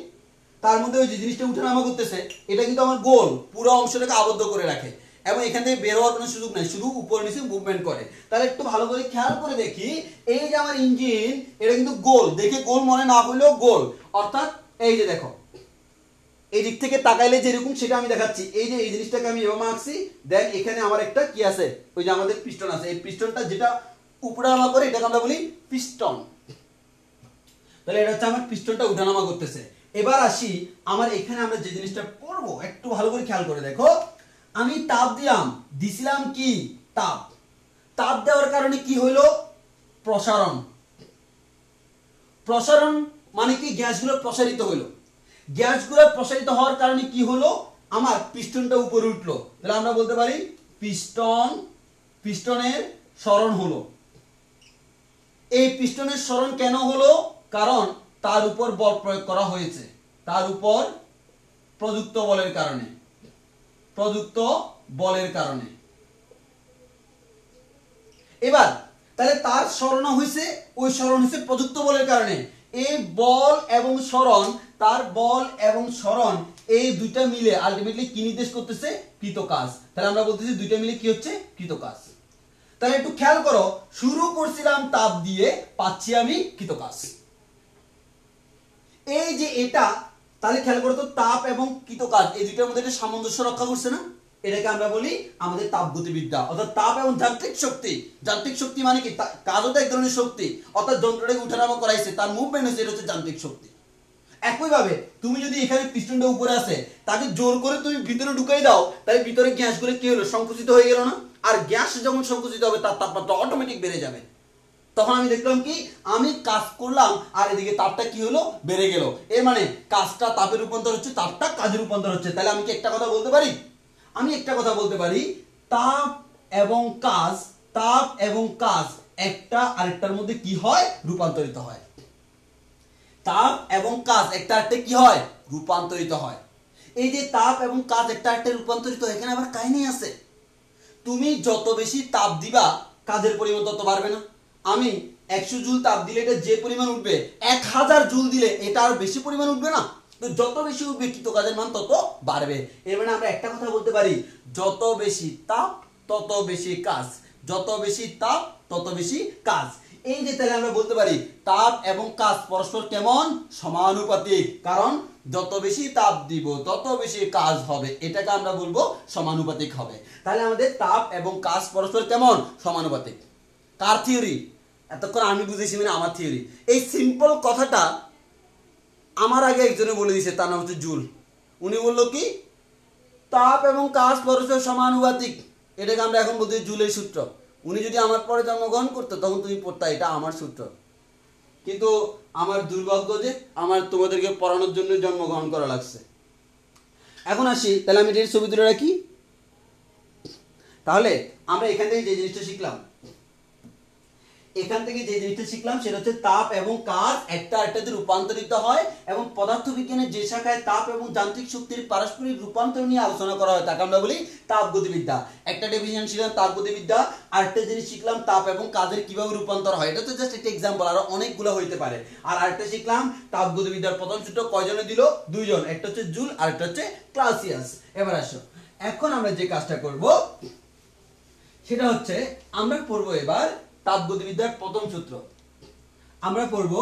তার মধ্যে ওই যে জিনিসটা উঠানামা করতেছে, এটা কিন্তু আমার গোল পুরো অংশটাকে আবদ্ধ করে রাখে, এবং এখান থেকে বের হওয়ার কোনো সুযোগ নাই, শুধু উপরে নিচে মুভমেন্ট করে। তাহলে একটু ভালো করে খেয়াল করে দেখি, এই যে আমার ইঞ্জিন, এটা কিন্তু গোল, দেখে গোল মনে না হলেও গোল। অর্থাৎ এই যে দেখো, এই দিক থেকে তাকাইলে যেরকম সেটা আমি দেখাচ্ছি, এই যে এই জিনিসটাকে আমি এভাবে আঁকছি, দেন এখানে আমার একটা কি আছে? ওই যে আমাদের পিস্টন আছে, এই পিস্টনটা যেটা উপরানামা করে এটাকে আমরা বলি পিস্টন। তাহলে এটা হচ্ছে আমার পিস্টনটা উঠানামা করতেছে। এবার আসি, আমার এখানে আমরা যে জিনিসটা পড়বো, একটু ভালো করে খেয়াল করে দেখো, আমি তাপ দিছিলাম কি? তাপ। তাপ দেওয়ার কারণে কি হলো? প্রসারণ। প্রসারণ মানে কি? গ্যাসগুলো প্রসারিত হলো। গ্যাসগুলো প্রসারিত হওয়ার কারণে কি হলো? আমার পিস্টনটা উপরে উঠলো। তাহলে আমরা বলতে পারি পিস্টনের সরণ হলো। এই পিস্টনের সরণ কেন হলো? কারণ তার উপর বল প্রয়োগ করা হয়েছে, তার উপর প্রযুক্ত বলের কারণে, এবার তাহলে তার সরণ হয়েছে, ওই সরণ হয়েছে প্রযুক্ত বলের কারণে। এই বল এবং সরণ, তার বল এবং সরণ, এই দুইটা মিলে আলটিমেটলি কি নির্দেশ করতেছে? কৃতকাজ। তাহলে আমরা বলতেছি দুইটা মিলে কি হচ্ছে? কৃতকাজ। তাহলে একটু খেয়াল করো, শুরু করছিলাম তাপ দিয়ে, পাচ্ছি আমি কৃতকাজ। এই যে এটা তাহলে খেয়াল করো তো, তাপ এবং কৃত কাজ এই দুইটার মধ্যে একটা সামঞ্জস্য রক্ষা করছে না? এটাকে আমরা বলি আমাদের তাপগতিবিদ্যা। অর্থাৎ তাপ এবং যান্ত্রিক শক্তি, যান্ত্রিক শক্তি মানে কি, কাজও তো এক ধরনের শক্তি, অর্থাৎ যন্ত্রটাকে উঠানামা করাইছে, তার মুভমেন্ট হচ্ছে, এটা হচ্ছে যান্ত্রিক শক্তি। একইভাবে তুমি যদি এখানে পিস্টনটা উপরে আছে, তাকে জোর করে তুমি ভিতরে ঢুকাই দাও, তাহলে ভিতরে গ্যাসগুলো কি হলো, সংকুচিত হয়ে গেল না? আর গ্যাস যখন সংকুচিত হবে তার তাপমাত্রা অটোমেটিক বেড়ে যাবে। তখন আমি দেখলাম কি, আমি কাজ করলাম আর এদিকে তাপটা কি হলো, বেড়ে গেল। এর মানে কাজটা তাপে রূপান্তর হচ্ছে, তাপটা কাজে রূপান্তর হচ্ছে। তাহলে আমি কি একটা কথা বলতে পারি? আমি একটা কথা বলতে পারি, তাপ এবং কাজ, তাপ এবং কাজ একটা আরেকটার মধ্যে কি হয়, রূপান্তরিত হয়। তাপ এবং কাজ একটা আরেকটা কি হয়, রূপান্তরিত হয়। এই যে তাপ এবং কাজ একটা আরেকটা রূপান্তরিত, এখানে আবার কাহিনী আছে। তুমি যত বেশি তাপ দিবা, কাজের পরিমাণ তত বাড়বে না? আমি 100 জুল তাপ দিলে এটা যে পরিমাণ উঠবে, 1000 জুল দিলে এটা আর বেশি পরিমাণ উঠবে না? তো যত বেশি উঠবে কৃত কাজের মান তত বাড়বে। এর মানে আমরা একটা কথা বলতে পারি, যত বেশি তাপ তত বেশি কাজ, যত বেশি তাপ তত বেশি কাজ। এই যে তাহলে আমরা বলতে পারি তাপ এবং কাজ পরস্পর কেমন, সমানুপাতিক। কারণ যত বেশি তাপ দিব তত বেশি কাজ হবে, এটাকে আমরা বলবো সমানুপাতিক হবে। তাহলে আমাদের তাপ এবং কাজ পরস্পর কেমন, সমানুপাতিক। কার থিওরি? এতক্ষণ আমি বুঝেছি মানে আমার থিওরি। এই সিম্পল কথাটা আমার আগে একজনে বলে দিয়েছে, তার নাম হচ্ছে জুল। উনি বললো কি, তাপ এবং কাজ পরস্পর সমানুপাতিক, এটাকে আমরা এখন বলতে জুলের সূত্র। উনি যদি আমার পরে জন্মগ্রহণ করতো তখন তুমি পড়তা এটা আমার সূত্র। কিন্তু আমার দুর্ভাগ্য যে আমার তোমাদেরকে পড়ানোর জন্য জন্মগ্রহণ করা লাগছে। এখন আসি, তাহলে আমি এটার ছবি তুলে রাখি। তাহলে আমরা এখান থেকে যে জিনিসটা শিখলাম, সেটা হচ্ছে তাপ এবং কাজ একটা আরেকটাতে রূপান্তরিত হয়, এবং পদার্থবিজ্ঞানের যে শাখায় তাপ এবং যান্ত্রিক শক্তির পারস্পরিক রূপান্তর নিয়ে আলোচনা করা হয় তাকে আমরা বলি তাপগতিবিদ্যা। একটা ডিভিশন শিখলাম তাপগতিবিদ্যা, আরেকটা জিনিস শিখলাম তাপ এবং কাজের কিভাবে রূপান্তর হয়। এটা তো জাস্ট একটা এক্সাম্পল, আরো অনেকগুলো হইতে পারে। আর আরেকটা শিখলাম তাপগতিবিদ্যার প্রথম সূত্র কয়জনে দিল, 2 জন, একটা হচ্ছে জুল আর একটা হচ্ছে ক্লাসিয়াস। এবার আসো, এখন আমরা যে কাজটা করব সেটা হচ্ছে আমরা পড়বো এবার তাপগতিবিদ্যার প্রথম সূত্র। আমরা পড়ব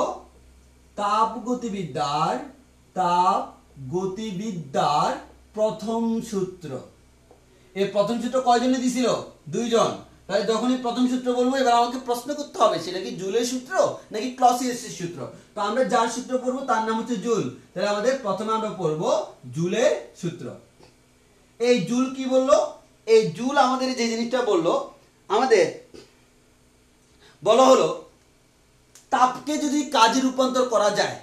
তাপগতিবিদ্যার প্রথম সূত্র। এই প্রথম সূত্র কয়জনে দিছিল, 2 জন। তাহলে যখনই প্রথম সূত্র বলবো, এবার আমাকে প্রশ্ন করতে হবে সেটা কি জুলের সূত্র নাকি ক্লসিয়াসের সূত্র। তো আমরা যার সূত্র পড়বো তার নাম হচ্ছে জুল। তাহলে আমাদের প্রথমে আমরা পড়বো জুলের সূত্র। এই জুল কি বললো, এই জুল আমাদের যে জিনিসটা বললো, আমাদের বলা হলো তাপকে যদি কাজে রূপান্তর করা যায়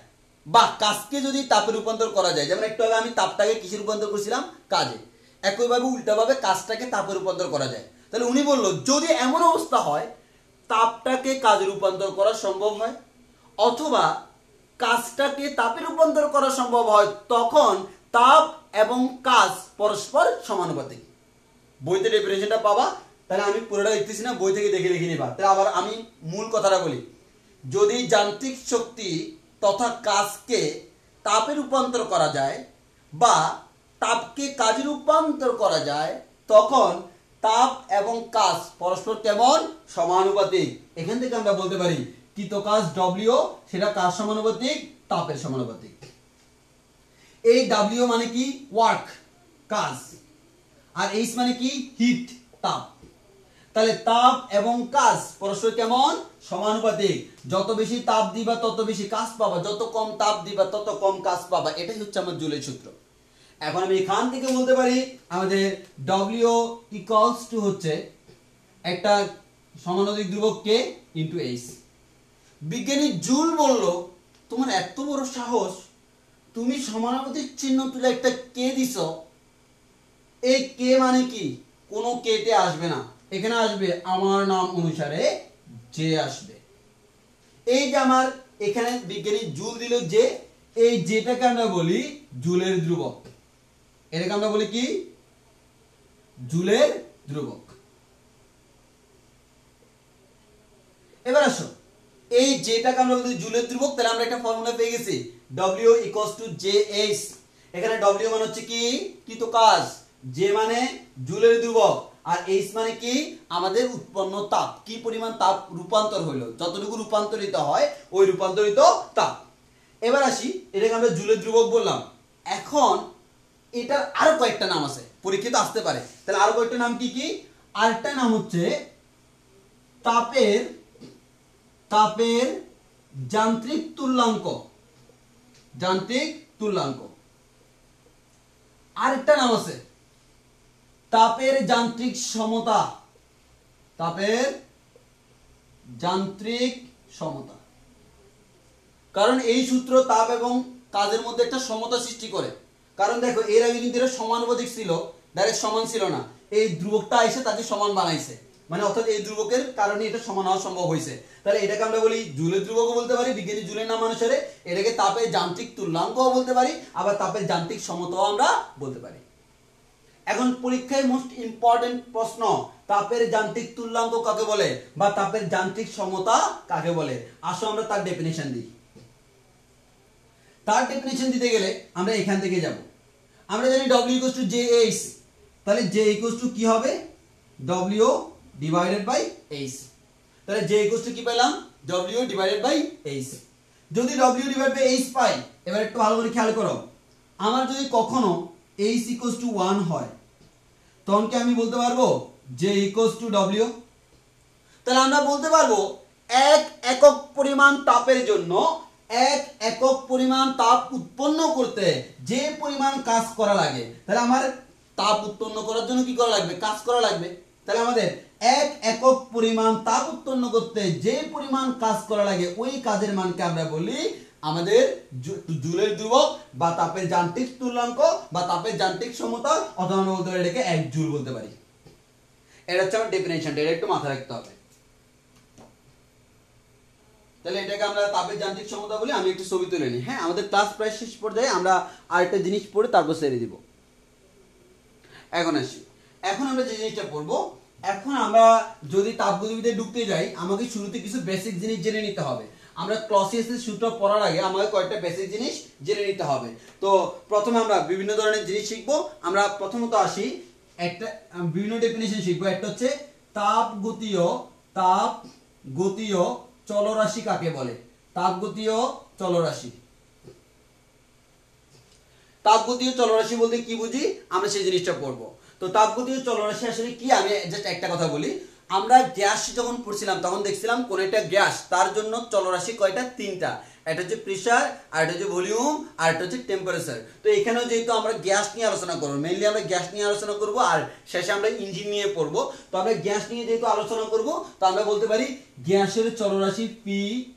বা কাজকে যদি তাপে রূপান্তর করা যায়, যেমন একটু আগে আমি তাপটাকে কিসে রূপান্তর করছিলাম, কাজে, একইভাবে উল্টাভাবে কাজটাকে তাপে রূপান্তর করা যায়। তাহলে উনি বলল যদি এমন অবস্থা হয় তাপটাকে কাজে রূপান্তর করা সম্ভব হয় অথবা কাজটাকে তাপে রূপান্তর করা সম্ভব হয়, তখন তাপ এবং কাজ পরস্পর সমানুপাতিক। বইতে ডেফিনেশনটা পাবা, তাহলে আমি পুরোটা দেখতেছি না, বই থেকে দেখে নিবা। তাহলে আবার আমি মূল কথাটা বলি, যদি যান্ত্রিক শক্তি তথা কাজকে তাপে রূপান্তর করা যায় বা তাপকে কাজে রূপান্তর করা যায়, তখন তাপ এবং কাজ পরস্পর কেমন, সমানুপাতিক। এখান থেকে আমরা বলতে পারি কৃত কাজ ডব্লিউ সেটা কাজ সমানুপাতিক, তাপের সমানুপাতিক। এই ডব্লিউ মানে কি, ওয়ার্ক, কাজ, আর এইচ মানে কি, হিট, তাপ। তাহলে তাপ এবং কাজ পরস্পর কেমন, সমানুপাতিক। যত বেশি তাপ দিবা তত বেশি কাজ পাবা, যত কম তাপ দিবা তত কম কাজ পাবা। এটাই হচ্ছে আমার জুলের সূত্র। এখন আমি এখান থেকে বলতে পারি আমাদের ডব্লিউ ইকুয়ালস টু হচ্ছে একটা সমানুপাতিক ধ্রুবক কে ইনটু এইচ। বিজ্ঞানী জুল বলল তোমার এত বড় সাহস, তুমি সমানুপাতিক চিহ্ন তুলে একটা কে দিছো। এই কে মানে কি, কোনো কেটে আসবে না, এখানে আসবে আমার নাম অনুসারে যে আসবে। এই যে আমার এখানে বিজ্ঞানী জুল দিল যে, এই যেটাকে আমরা বলি জুলের ধ্রুবক, এটাকে আমরা বলি কি, জুলের ধ্রুবক। এবার আসো, এই যেটাকে আমরা বলি জুলের ধ্রুবক, তাহলে আমরা একটা ফর্মুলা পেয়ে গেছি, W ইকুয়ালস টু JH। এখানে W মানে হচ্ছে কি, কৃত কাজ, J মানে জুলের ধ্রুবক, আর H মানে কি, আমাদের উৎপন্ন তাপ, কি পরিমাণ তাপ রূপান্তর হইলো, যতটুকু রূপান্তরিত হয় ওই রূপান্তরিত তাপ। এবার আসি, এটাকে আমরা জুলের ধ্রুবক বললাম। এখন এটার আরো কয়েকটা নাম আছে, পরীক্ষিত আসতে পারে। তাহলে আরো কয়েকটা নাম কি কি? আরেকটা নাম হচ্ছে তাপের তাপের যান্ত্রিক তুল্যাঙ্ক। যান্ত্রিক তুল্যাঙ্ক। আরেকটা নাম আছে তাপের যান্ত্রিক সমতা। তাপের যান্ত্রিক সমতা। কারণ এই সূত্র তাপ এবং কাজের মধ্যে একটা সমতা সৃষ্টি করে। কারণ দেখো এর আগে কিন্তু এরা সমানুপাতিক ছিল, ডাইরেক্ট সমান ছিল না। এই ধ্রুবকটা এসে তাকে সমান বানাইছে, মানে অর্থাৎ এই ধ্রুবকের কারণে এটা সমান হওয়া সম্ভব হয়েছে। তাহলে এটাকে আমরা বলি জুলের ধ্রুবকও বলতে পারি, বিজ্ঞানী জুলের নাম অনুসারে এটাকে তাপের যান্ত্রিক তুল্যাঙ্কও বলতে পারি, আবার তাপের যান্ত্রিক সমতাও আমরা বলতে পারি। এখন পরীক্ষায় মোস্ট ইম্পর্টেন্ট প্রশ্ন, তাপের যান্ত্রিক তুল্যাঙ্ক কাকে বলে বা তাপের যান্ত্রিক সমতা কাকে বলে? আসো আমরা তার ডেফিনিশন দিই। তার ডেফিনিশন দিতে গেলে আমরা এখান থেকে যাব। আমরা জানি W = JH, তাহলে J = কি হবে? W / H। তাহলে J = কি পেলাম? W / H। যদি W / H পাই, এবার একটু ভালো করে খেয়াল করো, আমার যদি কখনো H = 1 হয়, তখন কি আমি বলতে পারবো J = W? তাহলে আমরা বলতে পারবো 1 একক পরিমাণ তাপের জন্য 1 একক পরিমাণ তাপ উৎপন্ন করতে যে পরিমাণ কাজ করা লাগে, তাহলে আমার তাপ উৎপন্ন করার জন্য কি করা লাগবে? কাজ করা লাগবে। তাহলে আমাদের 1 একক পরিমাণ তাপ উৎপন্ন করতে যে পরিমাণ কাজ করা লাগে ওই কাজের মানকে আমরা বলি আমাদের জুলের ধ্রুবক বা তাপের যান্ত্রিক তুল্যাঙ্ক বা তাপের যান্ত্রিক সমতা, অথবা আমরা বলতে পারি এটাকে 1 জুল বলতে পারি। এটা হচ্ছে আমার ডেফিনিশন, এটা একটু মাথায় রাখতে হবে। তাহলে এটাকে আমরা তাপের যান্ত্রিক সমতা বলি। আমি একটু ছবি তুলে নিই। হ্যাঁ, আমাদের ক্লাস প্রায় শেষ পর্যায়ে, আমরা আরেকটা জিনিস পড়ে তারপর ছেড়ে দিব। এখন আসি, এখন আমরা যে জিনিসটা পড়বো, এখন আমরা যদি তাপগতিবিদ্যায় ঢুকতে যাই, আমাকে শুরুতে কিছু বেসিক জিনিস জেনে নিতে হবে। আমরা ক্লসিয়াসের সূত্র পড়ার আগে আমাকে কয়েকটা বেসিক জিনিস জেনে নিতে হবে। তো প্রথমে আমরা বিভিন্ন ধরনের জিনিস শিখবো। আমরা প্রথমত আসি, একটা বিভিন্ন ডেফিনিশন শিখবো। একটা হচ্ছে তাপগতীয় চলরাশি কাকে বলে? তাপগতীয় চলরাশি। তাপগতীয় চলরাশি বলতে কি বুঝি আমরা সেই জিনিসটা পড়বো। তো তাপগতীয় চলরাশি আসলে কি, আমি জাস্ট একটা কথা বলি। আমরা গ্যাস যখন পড়ছিলাম তখন দেখছিলাম কোন একটা গ্যাস, তার জন্য চলরাশি কয়টা? 3টা। একটা হচ্ছে প্রেসার, আর একটা হচ্ছে ভলিউম, আর একটা হচ্ছে টেম্পারেচার। তো এখানেও যেহেতু আমরা গ্যাস নিয়ে আলোচনা করবো, মেইনলি আমরা গ্যাস নিয়ে আলোচনা করব, আর শেষে আমরা ইঞ্জিন নিয়ে পড়বো। তো আমরা গ্যাস নিয়ে যেহেতু আলোচনা করব, তো আমরা বলতে পারি গ্যাসের চলরাশি P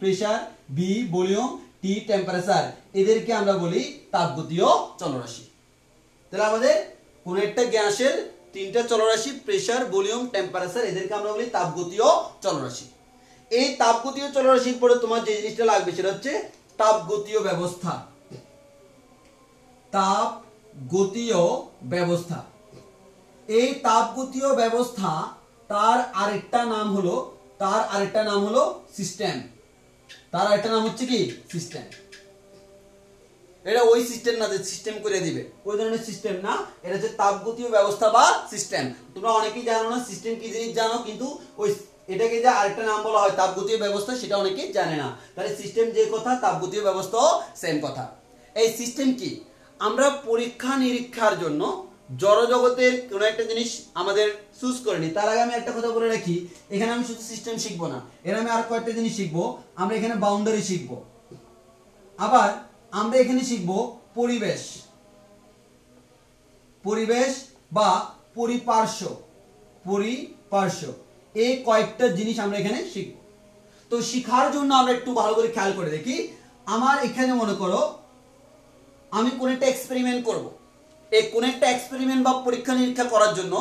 pressure, B volume, T temperature, এদেরকে আমরা বলি তাপগতীয় চলরাশি। তাহলে আমাদের কোন একটা গ্যাসের 3টা চলরাশি প্রেসার, ভলিউম, টেম্পারেচার, এদেরকে আমরা বলি তাপগতীয় চলরাশি। এই তাপগতীয় চলরাশির পরে তোমার যে জিনিসটা লাগবে সেটা হচ্ছে তাপগতীয় ব্যবস্থা। তাপগতীয় ব্যবস্থা। এই তাপগতীয় ব্যবস্থা তার আরেকটা নাম হলো সিস্টেম। তার আরেকটা নাম হচ্ছে কি? সিস্টেম। এটা ওই সিস্টেম না যে সিস্টেম করে দিবে, ওই ধরনের সিস্টেম না। এটা হচ্ছে তাপগতীয় ব্যবস্থা বা সিস্টেম। তোমরা অনেকেই জানো না সিস্টেম কি জিনিস, জানো, কিন্তু ওই এটাকে যে আরেকটা নাম বলা হয় তাপগতীয় ব্যবস্থা, সেটা অনেকেই জানে না। তাহলে সিস্টেম যে কথা, তাপগতীয় ব্যবস্থাও সেম কথা। এই সিস্টেম কি? আমরা পরীক্ষা নিরীক্ষার জন্য জড়জগতের কোনো একটা জিনিস আমাদের চুজ করে নিই। তার আগে আমি একটা কথা বলে রাখি, এখানে আমি শুধু সিস্টেম শিখবো না, এর আমি আর কয়েকটা জিনিস শিখবো। আমরা এখানে বাউন্ডারি শিখবো, আবার আমরা এখানে শিখবো পরিবেশ বা পরিপার্শ্ব, এই কয়েকটা জিনিস আমরা এখানে শিখবো। তো শিখার জন্য আমরা একটু ভালো করে খেয়াল করে দেখি। আমার এখানে মনে করো আমি কোন একটা এক্সপেরিমেন্ট করব। এই কোন একটা এক্সপেরিমেন্ট বা পরীক্ষা নিরীক্ষা করার জন্য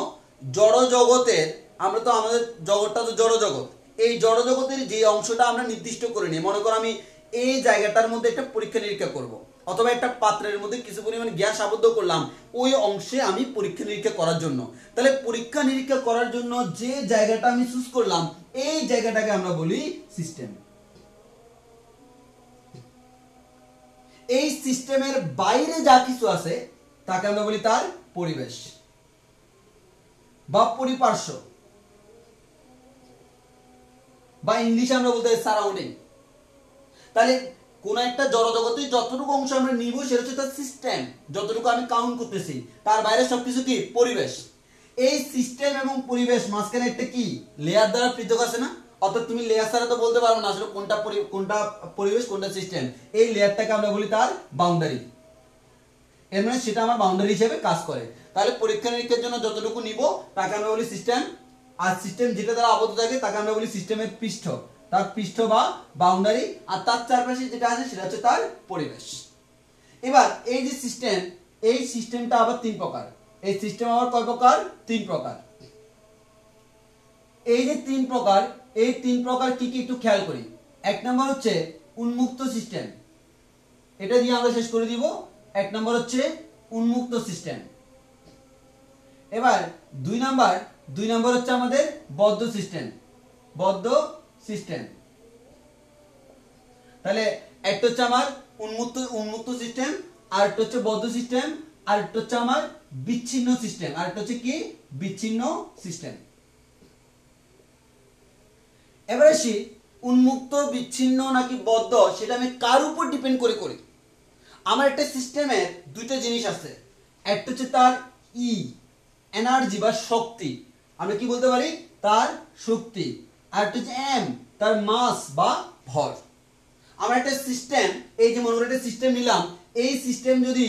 জড়জগতের, আমরা তো আমাদের জগৎটা তো জড়জগৎ, এই জড়জগতের যে অংশটা আমরা নির্দিষ্ট করে নিই। মনে করো আমি এই জায়গাটার মধ্যে একটা পরীক্ষা নিরীক্ষা করব, অথবা একটা পাত্রের মধ্যে কিছু পরিমাণ গ্যাস আবদ্ধ করলাম, ওই অংশে আমি পরীক্ষা নিরীক্ষা করার জন্য। তাহলে পরীক্ষা নিরীক্ষা করার জন্য যে জায়গাটা আমি চুজ করলাম, এই জায়গাটাকে আমরা বলি সিস্টেম। এই সিস্টেমের বাইরে যা কিছু আছে তাকে আমরা বলি তার পরিবেশ বা পরিপার্শ্ব, বা ইংলিশে আমরা বলতে সারাউন্ডিং। তাহলে কোন একটা জড়জগতে যতটুকু অংশ আমরা নিব সেটা হচ্ছে তার সিস্টেম, যতটুকু আমি কাউন্ট করতেছি, তার বাইরে সবকিছু কি পরিবেশ। এই সিস্টেম এবং পরিবেশ মাঝখানে একটা কি লেয়ার দ্বারা পৃথক আছে না, অর্থাৎ তুমি লেয়ার ছাড়া তো বলতে পারবে না আসলে কোনটা কোনটা পরিবেশ কোনটা সিস্টেম। এই লেয়ারটাকে আমরা বলি তার বাউন্ডারি। এর মানে সেটা আমার বাউন্ডারি হিসেবে কাজ করে। তাহলে পরীক্ষা নিরীক্ষার জন্য যতটুকু নিব তাকে আমরা বলি সিস্টেম, আর সিস্টেম যেটা দ্বারা আবদ্ধ থাকে তাকে আমরা বলি সিস্টেমের পৃষ্ঠ, তার পৃষ্ঠ বা বাউন্ডারি, আর তার চারপাশে যেটা আছে সেটা হচ্ছে তার পরিবেশ। এবার এই যে সিস্টেম, এই সিস্টেমটা আবার তিন প্রকার। এই সিস্টেম আবার কয় প্রকার? তিন প্রকার। এই যে তিন প্রকার, এই তিন প্রকার কি কি একটু খেয়াল করি। এক নম্বর হচ্ছে উন্মুক্ত সিস্টেম, এটা দিয়ে আমরা শেষ করে দিব। এক নম্বর হচ্ছে উন্মুক্ত সিস্টেম। এবার দুই নাম্বার হচ্ছে আমাদের বদ্ধ সিস্টেম, বদ্ধ সিস্টেম। তাহলে একটা হচ্ছে আমার উন্মুক্ত সিস্টেম, আর একটা হচ্ছে বদ্ধ সিস্টেম, আর একটা হচ্ছে আমার বিচ্ছিন্ন সিস্টেম, আর একটা হচ্ছে কি বিচ্ছিন্ন সিস্টেম। এবার আসি উন্মুক্ত, বিচ্ছিন্ন নাকি বদ্ধ সেটা আমি কার উপর ডিপেন্ড করে করি। আমার একটা সিস্টেমের দুইটা জিনিস আছে, একটা হচ্ছে তার এনার্জি বা শক্তি, আমরা কি বলতে পারি তার শক্তি, আর একটা হচ্ছে তার মাস বা ভর। আমরা একটা সিস্টেম, এই যে মনে করি একটা সিস্টেম নিলাম, এই সিস্টেম যদি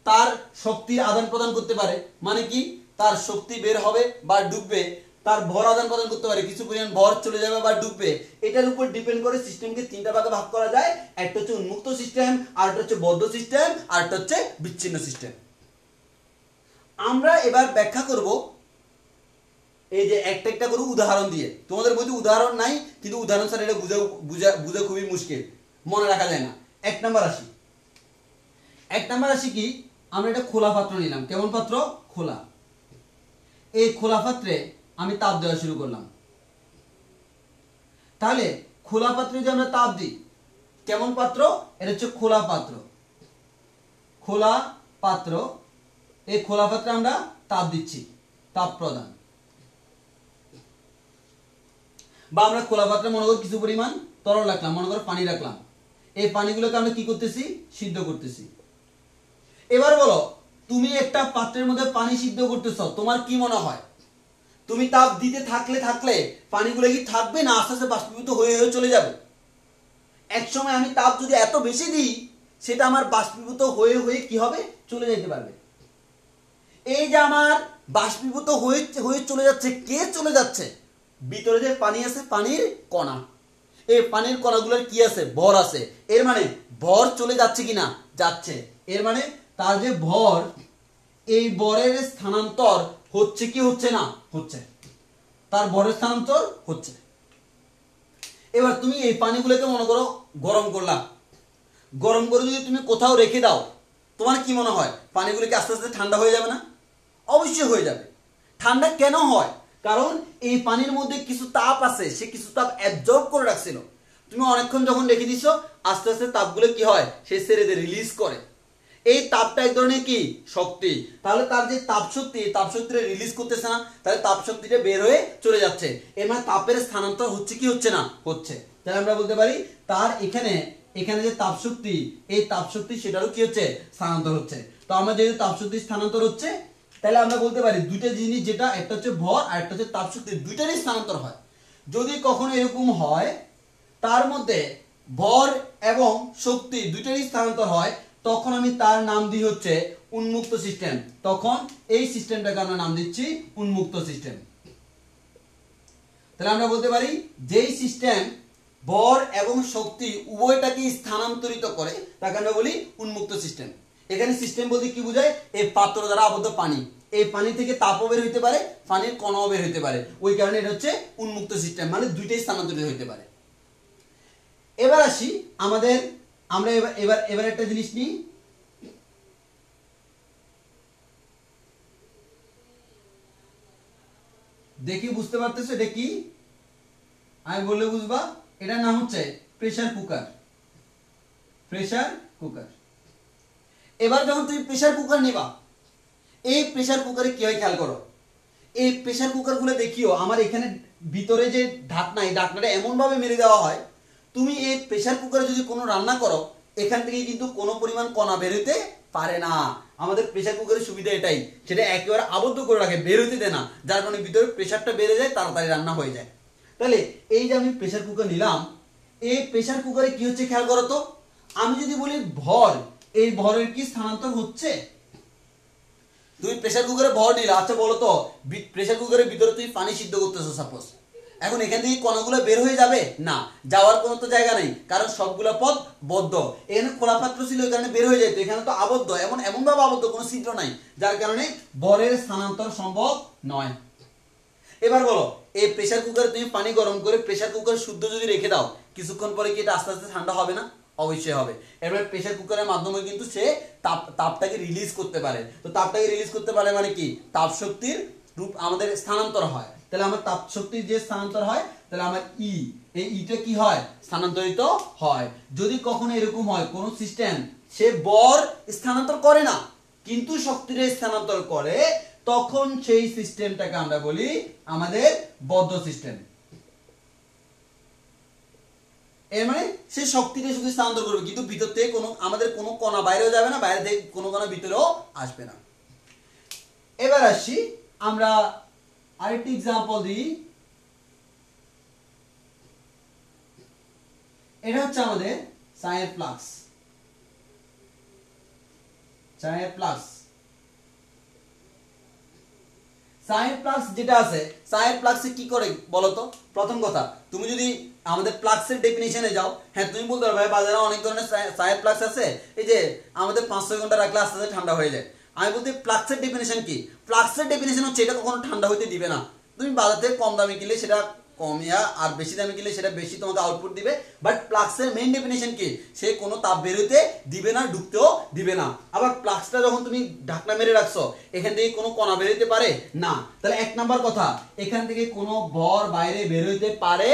তার শক্তির আদান প্রদান করতে পারে, মানে কি তার শক্তি বের হবে বা ডুববে, তার ভর আদান প্রদান করতে পারে, কিছু পরিমাণ ভর চলে যাবে বা ডুববে, এটার উপর ডিপেন্ড করে সিস্টেমকে তিনটা ভাগে ভাগ করা যায়। একটা হচ্ছে উন্মুক্ত সিস্টেম, আর একটা হচ্ছে বদ্ধ সিস্টেম, আর একটা হচ্ছে বিচ্ছিন্ন সিস্টেম। আমরা এবার ব্যাখ্যা করব এই যে একটা একটা করে উদাহরণ দিয়ে। তোমাদের বইতে উদাহরণ নাই, কিন্তু উদাহরণ ছাড়া এটা বুঝা খুবই মুশকিল, মনে রাখা যায় না। এক নাম্বার আসি কি, আমরা এটা খোলা পাত্র নিলাম। কেমন পাত্র? খোলা। এই খোলা পাত্রে আমি তাপ দেওয়া শুরু করলাম। তাহলে খোলা পাত্রে যদি আমরা তাপ দিই, কেমন পাত্র? এটা হচ্ছে খোলা পাত্র। খোলা পাত্র, এই খোলা পাত্রে আমরা তাপ দিচ্ছি, তাপ প্রদান। বা আমরা খোলা পাত্রে মনে করো কিছু পরিমাণ তরল রাখলাম, মনে করো পানি রাখলাম, এই পানিগুলোকে আমরা কি করতেছি? সিদ্ধ করতেছি। এবার বলো, তুমি একটা পাত্রের মধ্যে পানি সিদ্ধ করতেছ, তোমার কি মনে হয় তুমি তাপ দিতে থাকলে পানিগুলো কি থাকবে না আস্তে আস্তে বাষ্পীভূত হয়ে হয়ে চলে যাবে? এক সময় আমি তাপ যদি এত বেশি দিই, সেটা আমার বাষ্পীভূত হয়ে হয়ে কি হবে? চলে যেতে পারবে। এই যে আমার বাষ্পীভূত হয়ে হয়ে চলে যাচ্ছে, কে চলে যাচ্ছে? ভিতরে যে পানি আছে, পানির কণা। এই পানির কণাগুলোর কি আছে? ভর আছে। এর মানে ভর চলে যাচ্ছে কিনা? যাচ্ছে। এর মানে তার যে ভর, এই ভরের স্থানান্তর হচ্ছে কি হচ্ছে না? হচ্ছে। তার ভরের স্থানান্তর হচ্ছে। এবার তুমি এই পানিগুলোকে মনে করো গরম করলা, গরম করে যদি তুমি কোথাও রেখে দাও, তোমার কি মনে হয় পানিগুলোকে আস্তে আস্তে ঠান্ডা হয়ে যাবে না? অবশ্যই হয়ে যাবে। ঠান্ডা কেন হয়? কারণ এই পানির মধ্যে কিছু তাপ আছে, সে কিছু তাপ অ্যাবজর্ব করে রাখছিল। তুমি অনেকক্ষণ যখন রেখে দিছো, আস্তে আস্তে তাপগুলো কি হয়? সে ছেড়ে দিয়ে রিলিজ করে। এই তাপটা এক ধরনের কি শক্তি। তাহলে তার যে তাপ শক্তি, এই তাপ শক্তিটা রিলিজ করতেছে না, তাহলে তাপ শক্তিটা বের হয়ে চলে যাচ্ছে। এর মানে তাপের স্থানান্তর হচ্ছে কি হচ্ছে না? হচ্ছে। তাহলে আমরা বলতে পারি তার এখানে যে তাপ শক্তি, এই তাপ শক্তি সেটারও কি হচ্ছে? স্থানান্তর হচ্ছে। তো আমরা যেহেতু তাপ শক্তি স্থানান্তর হচ্ছে, তাহলে আমরা বলতে পারি দুইটা জিনিস, যেটা একটা হচ্ছে ভর আর একটা হচ্ছে তাপ শক্তি, দুইটারই স্থানান্তর হয়। যদি কখনো এরকম হয় তার মধ্যে ভর এবং শক্তি দুইটারই স্থানান্তর হয়, তখন আমি তার নাম দিই হচ্ছে উন্মুক্ত সিস্টেম। তখন এই সিস্টেমটাকে আমরা নাম দিচ্ছি উন্মুক্ত সিস্টেম। তাহলে আমরা বলতে পারি যেই সিস্টেম ভর এবং শক্তি উভয়টাকে স্থানান্তরিত করে তাকে আমরা বলি উন্মুক্ত সিস্টেম। এখানে সিস্টেম বলতে কি বোঝায়? এই পাত্র দ্বারা আবদ্ধ পানি, এই পানি থেকে তাপও বের হইতে পারে, পানির কণাও বের হইতে পারে, ওই কারণে এটা হচ্ছে উন্মুক্ত সিস্টেম, মানে দুইটাই স্থানান্তরিত হইতে পারে। এবার আসি আমরা এবার একটা জিনিস নিই। দেখি বুঝতে পারতেছো এটা কি? আমি বললে বুঝবা। এটার নাম হচ্ছে প্রেসার কুকার। Pressure cooker. এবার যখন তুমি প্রেসার কুকার নিবা, এই প্রেসার কুকারে কি হয় খেয়াল করো। এই প্রেসার কুকার গুলো দেখিও আমার এখানে ভিতরে যে ঢাকনা, এই ঢাকনাটা এমন ভাবে মেরে দেওয়া হয়, তুমি এই প্রেসার কুকারে যদি কোনো রান্না করো এখান থেকে কিন্তু কোনো পরিমাণ কণা বের হইতে পারে না। আমাদের প্রেসার কুকারের সুবিধা এটাই, সেটা একেবারে আবদ্ধ করে রাখে, বের হইতে দেয় না, যার কারণে ভিতরে প্রেসারটা বেড়ে যায়, তাড়াতাড়ি রান্না হয়ে যায়। তাহলে এই যে আমি প্রেসার কুকার নিলাম, এই প্রেসার কুকারে কি হচ্ছে খেয়াল করো তো। আমি যদি বলি ভর, এই ভরের কি স্থানান্তর হচ্ছে? তুমি প্রেসার কুকারে ভর নিলে, আচ্ছা বলো তো প্রেসার কুকারের ভিতরে তুমি পানি সিদ্ধ করতেছো সাপোজ, এখন এখান থেকে কণাগুলো বের হয়ে যাবে না, যাওয়ার কোনো তো জায়গা নেই, কারণ সবগুলো পথ বদ্ধ। এখানে খোলা পাত্র ছিল, এই কারণে বের হয়ে যেত, এখানে তো আবদ্ধ, এমন ভাবে আবদ্ধ, কোনো ছিদ্র নাই, যার কারণে ভরের স্থানান্তর সম্ভব নয়। এবার বলো, এই প্রেসার কুকারে তুমি পানি গরম করে প্রেসার কুকার শুদ্ধ যদি রেখে দাও, কিছুক্ষণ পরে কি এটা আস্তে আস্তে ঠান্ডা হবে না? অবশ্যই হবে। এবার প্রেসার কুকারের মাধ্যমে কিন্তু সে তাপটাকে রিলিজ করতে পারে। তো তাপটাকে রিলিজ করতে পারে মানে কি, তাপ শক্তির রূপ আমাদের স্থানান্তর হয়। তাহলে আমার তাপ শক্তির যে স্থানান্তর হয়, তাহলে আমার এই ইটা কি হয়, স্থানান্তরিত হয়। যদি কখনো এরকম হয় কোন সিস্টেম সে বর স্থানান্তর করে না কিন্তু শক্তির স্থানান্তর করে, তখন সেই সিস্টেমটাকে আমরা বলি আমাদের বদ্ধ সিস্টেম। এর মানে সে শক্তিটা শুধু স্থানান্তর করবে, কিন্তু ভিতর থেকে কোনো আমাদের কোনো কণা বাইরেও যাবে না, বাইরে থেকে কোনো কণা ভিতরেও আসবে না। এবার আসি আমরা আরেকটি এক্সাম্পল দিই। এটা হচ্ছে আমাদের চায়ের ফ্লাক্স। চায়ের ফ্লাক্স যেটা আছে, চায়ের ফ্লাক্সে কি করে বলতো? প্রথম কথা, তুমি যদি আমাদের ফ্লাক্সের ডেফিনিশনে যাও, হ্যাঁ তুমি বলতে পারো ভাই বাজারে অনেক ধরনের চায়ের ফ্লাক্স আছে, এই যে আমাদের 5-6 ঘন্টা রাখলে আস্তে আস্তে ঠান্ডা হয়ে যায়। আমি বলতে ফ্লাক্সের ডেফিনিশন কি? ফ্লাক্সের ডেফিনিশন হচ্ছে এটা কখনো ঠান্ডা হইতে দিবে না। তুমি বাজার থেকে কম দামে কিনলে সেটা কমিয়া, আর বেশি দামে কিনলে সেটা বেশি তোমাকে আউটপুট দিবে। বাট ফ্লাক্সের মেইন ডেফিনিশন কি? সে কোনো তাপ বের হইতে দিবে না, ঢুকতেও দিবে না। আবার ফ্লাক্সটা যখন তুমি ঢাকনা মেরে রাখছো, এখান থেকে কোনো কণা বের হইতে পারে না। তাহলে 1 নাম্বার কথা, এখান থেকে কোনো ভর বাইরে বের হইতে পারে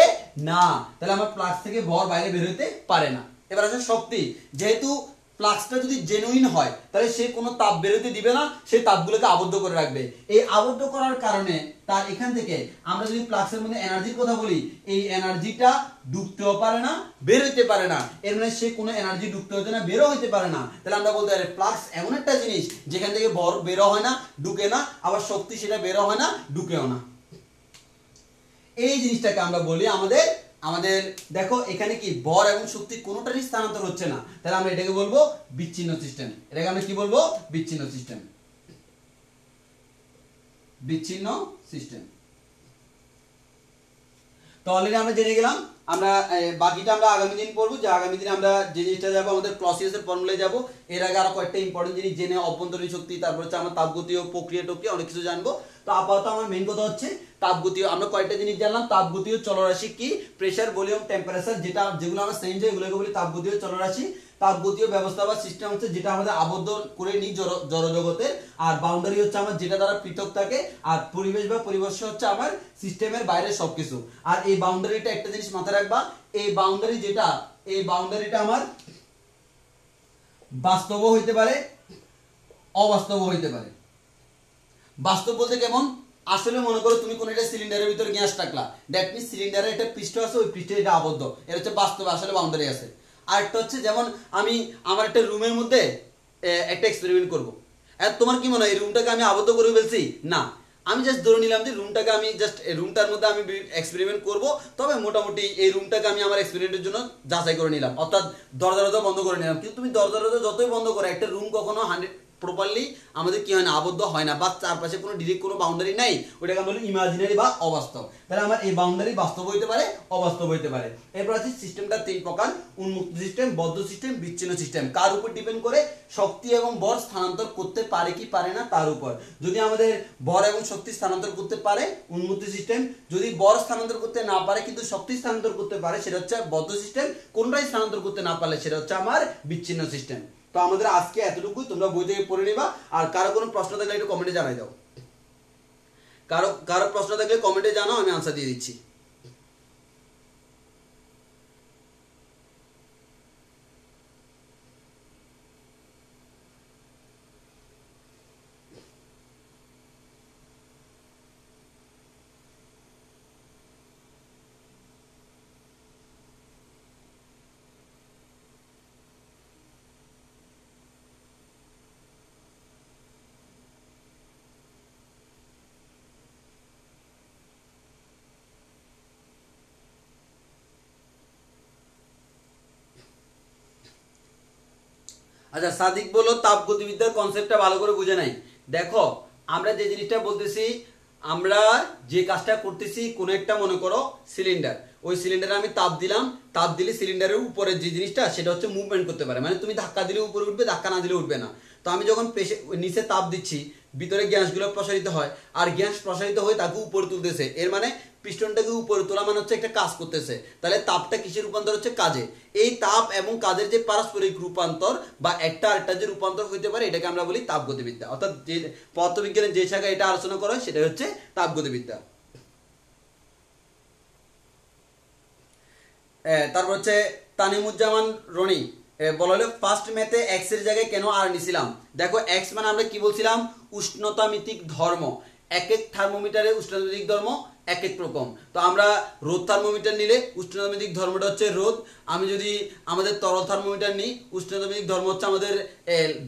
না। তাহলে আমার ফ্লাক্স থেকে ভর বাইরে বের হইতে পারে না। এবার আছে শক্তি। যেহেতু ফ্লাক্সটা যদি জেনুইন হয়, তাহলে সে কোনো তাপ বেরোতে দিবে না, সেই তাপগুলোকে আবদ্ধ করে রাখবে। এই আবদ্ধ করার কারণে তার এখান থেকে আমরা যদি ফ্লাক্সের মধ্যে এনার্জির কথা বলি, এই এনার্জিটা ঢুকতেও পারে না, বের হইতে পারে না। এর মানে সে কোনো এনার্জি ঢুকতে হইতে না, বেরো হইতে পারে না। তাহলে আমরা বলতে পারি ফ্লাক্স এমন একটা জিনিস যেখান থেকে ভর বেরো হয় না, ঢুকে না, আবার শক্তি সেটা বেরো হয় না, ঢুকেও না। এই জিনিসটাকে আমরা বলি আমাদের দেখো এখানে কি ভর এবং শক্তি কোনোটারই স্থানান্তর হচ্ছে না, তাহলে আমরা এটাকে বলবো বিচ্ছিন্ন সিস্টেম। এটাকে আমরা কি বলবো? বিচ্ছিন্ন সিস্টেম। বিচ্ছিন্ন সিস্টেম। তো অলরেডি আমরা জেনে গেলাম, আমরা বাকিটা আমরা আগামী দিন পড়বো, যে আগামী দিনে আমরা যে জিনিসটা যাবো আমাদের ক্লসিয়াসের ফর্মুলায় যাবো। এর আগে আরো কয়েকটা ইম্পর্টেন্ট জিনিস জেনে, অভ্যন্তরীণ শক্তি, তারপর হচ্ছে আমরা তাপগতীয় প্রক্রিয়া অনেক কিছু জানবো। তো আপাতত আমার মেইন কথা হচ্ছে তাপগতীয়। আমরা কয়েকটা জিনিস জানলাম, তাপগতীয় চলরাশি কি, প্রেসার, ভলিউম, টেম্পারেচার, যেগুলো আমরা সেম যে এগুলোকে বলি তাপগতীয় চলরাশি। তাপগতীয় ব্যবস্থা বা সিস্টেম হচ্ছে যেটা আমাদের আবদ্ধ করে নিই জড়জগতের, আর বাউন্ডারি হচ্ছে আমার যেটা দ্বারা পৃথক থাকে, আর পরিবেশ বা পরিবেশ হচ্ছে আমার সিস্টেমের বাইরে সবকিছু। আর এই বাউন্ডারিটা একটা জিনিস মাথায় রাখবা, এই বাউন্ডারিটা আমার বাস্তবও হইতে পারে, অবাস্তবও হইতে পারে। বাস্তব বলতে কেমন? আসলে মনে করো তুমি কোন একটা সিলিন্ডারের ভিতরে গ্যাস রাখলা, দ্যাট মিন্স সিলিন্ডারের একটা পৃষ্ঠ আছে, ওই পৃষ্ঠে এটা আবদ্ধ, এটা হচ্ছে বাস্তবে আসলে বাউন্ডারি আছে। আর একটা হচ্ছে যেমন আমি আমার একটা রুমের মধ্যে একটা এক্সপেরিমেন্ট করব, আর তোমার কি মনে হয় এই রুমটাকে আমি আবদ্ধ করে ফেলছি? না, আমি জাস্ট ধরে নিলাম যে রুমটাকে আমি জাস্ট রুমটার মধ্যে আমি এক্সপেরিমেন্ট করব, তবে মোটামুটি এই রুমটাকে আমি আমার এক্সপেরিমেন্টের জন্য যাচাই করে নিলাম, অর্থাৎ দরজা বন্ধ করে নিলাম। কিন্তু তুমি দরজা যতই বন্ধ করো, একটা রুম কখনো 100 প্রপারলি আমাদের কি হয় না, আবদ্ধ হয় না, বা চারপাশে কোনো ডিরেক্ট কোনো বাউন্ডারি নাই, ওটাকে আমরা বলি ইমাজিনারি বা অবাস্তব। তাহলে আমার এই বাউন্ডারি বাস্তব হইতে পারে, অবাস্তব হইতে পারে। এরপর আছে সিস্টেমটা 3 প্রকার: উন্মুক্ত সিস্টেম, বদ্ধ সিস্টেম, বিচ্ছিন্ন সিস্টেম। কার উপর ডিপেন্ড করে? শক্তি এবং ভর স্থানান্তর করতে পারে কি পারে না তার উপর। যদি আমাদের ভর এবং শক্তি স্থানান্তর করতে পারে, উন্মুক্ত সিস্টেম। যদি ভর স্থানান্তর করতে না পারে কিন্তু শক্তি স্থানান্তর করতে পারে, সেটা হচ্ছে বদ্ধ সিস্টেম। কোনটাই স্থানান্তর করতে না পারলে সেটা হচ্ছে আমার বিচ্ছিন্ন সিস্টেম। তো আমাদের আজকে এতটুকুই, তোমরা বই থেকে পড়ে নিবা। আর কারো কোনো প্রশ্ন থাকলে একটু কমেন্টে জানাই দাও। কারো প্রশ্ন থাকলে কমেন্টে জানাও, আমি আনসার দিয়ে দিচ্ছি। আচ্ছা, সাদিক বলল তাপগতিবিদ্যার কনসেপ্টটা ভালো করে বুঝে নাই। দেখো, আমরা যে জিনিসটা বলতেছি, আমরা যে কাজটা করতেছি, কোন একটা মনে করো সিলিন্ডার, ওই সিলিন্ডারে আমি তাপ দিলাম, তাপ দিলে সিলিন্ডারের উপরে যে জিনিসটা সেটা হচ্ছে মুভমেন্ট করতে পারে, মানে তুমি ধাক্কা দিলে উপরে উঠবে, ধাক্কা না দিলে উঠবে না। তো আমি যখন নিচে তাপ দিচ্ছি, ভিতরে গ্যাসগুলো প্রসারিত হয়, আর গ্যাস প্রসারিত হয়ে তাকে উপরে তুলতেছে, এর মানে পিস্টনটাকে উপরে তোলা মানে হচ্ছে একটা কাজ করতেছে। তাহলে তাপটা কিসের রূপান্তর হচ্ছে? কাজে। এই তাপ এবং কাজের যে পারস্পরিক রূপান্তর বা একটা আরেকটা যে রূপান্তর হইতে পারে, এটাকে আমরা বলি তাপগতিবিদ্যা। অর্থাৎ যে পদার্থবিজ্ঞানের যে শাখায় এটা আলোচনা করা হয় সেটা হচ্ছে তাপগতিবিদ্যা। তারপর হচ্ছে তানিমুজ্জামান রনি বলা হলো ফার্স্ট ম্যাথে এক্স এর জায়গায় কেন আর নিছিলাম। দেখো, এক্স মানে আমরা কি বলছিলাম? উষ্ণতামিতিক ধর্ম। এক এক থার্মোমিটারের উষ্ণতামিতিক ধর্ম এক এক রকম। তো আমরা রোদ থার্মোমিটার নিলে উষ্ণতামিতিক ধর্মটা হচ্ছে রোদ। আমি যদি আমাদের তরল থার্মোমিটার নিই, উষ্ণতামিতিক ধর্ম হচ্ছে আমাদের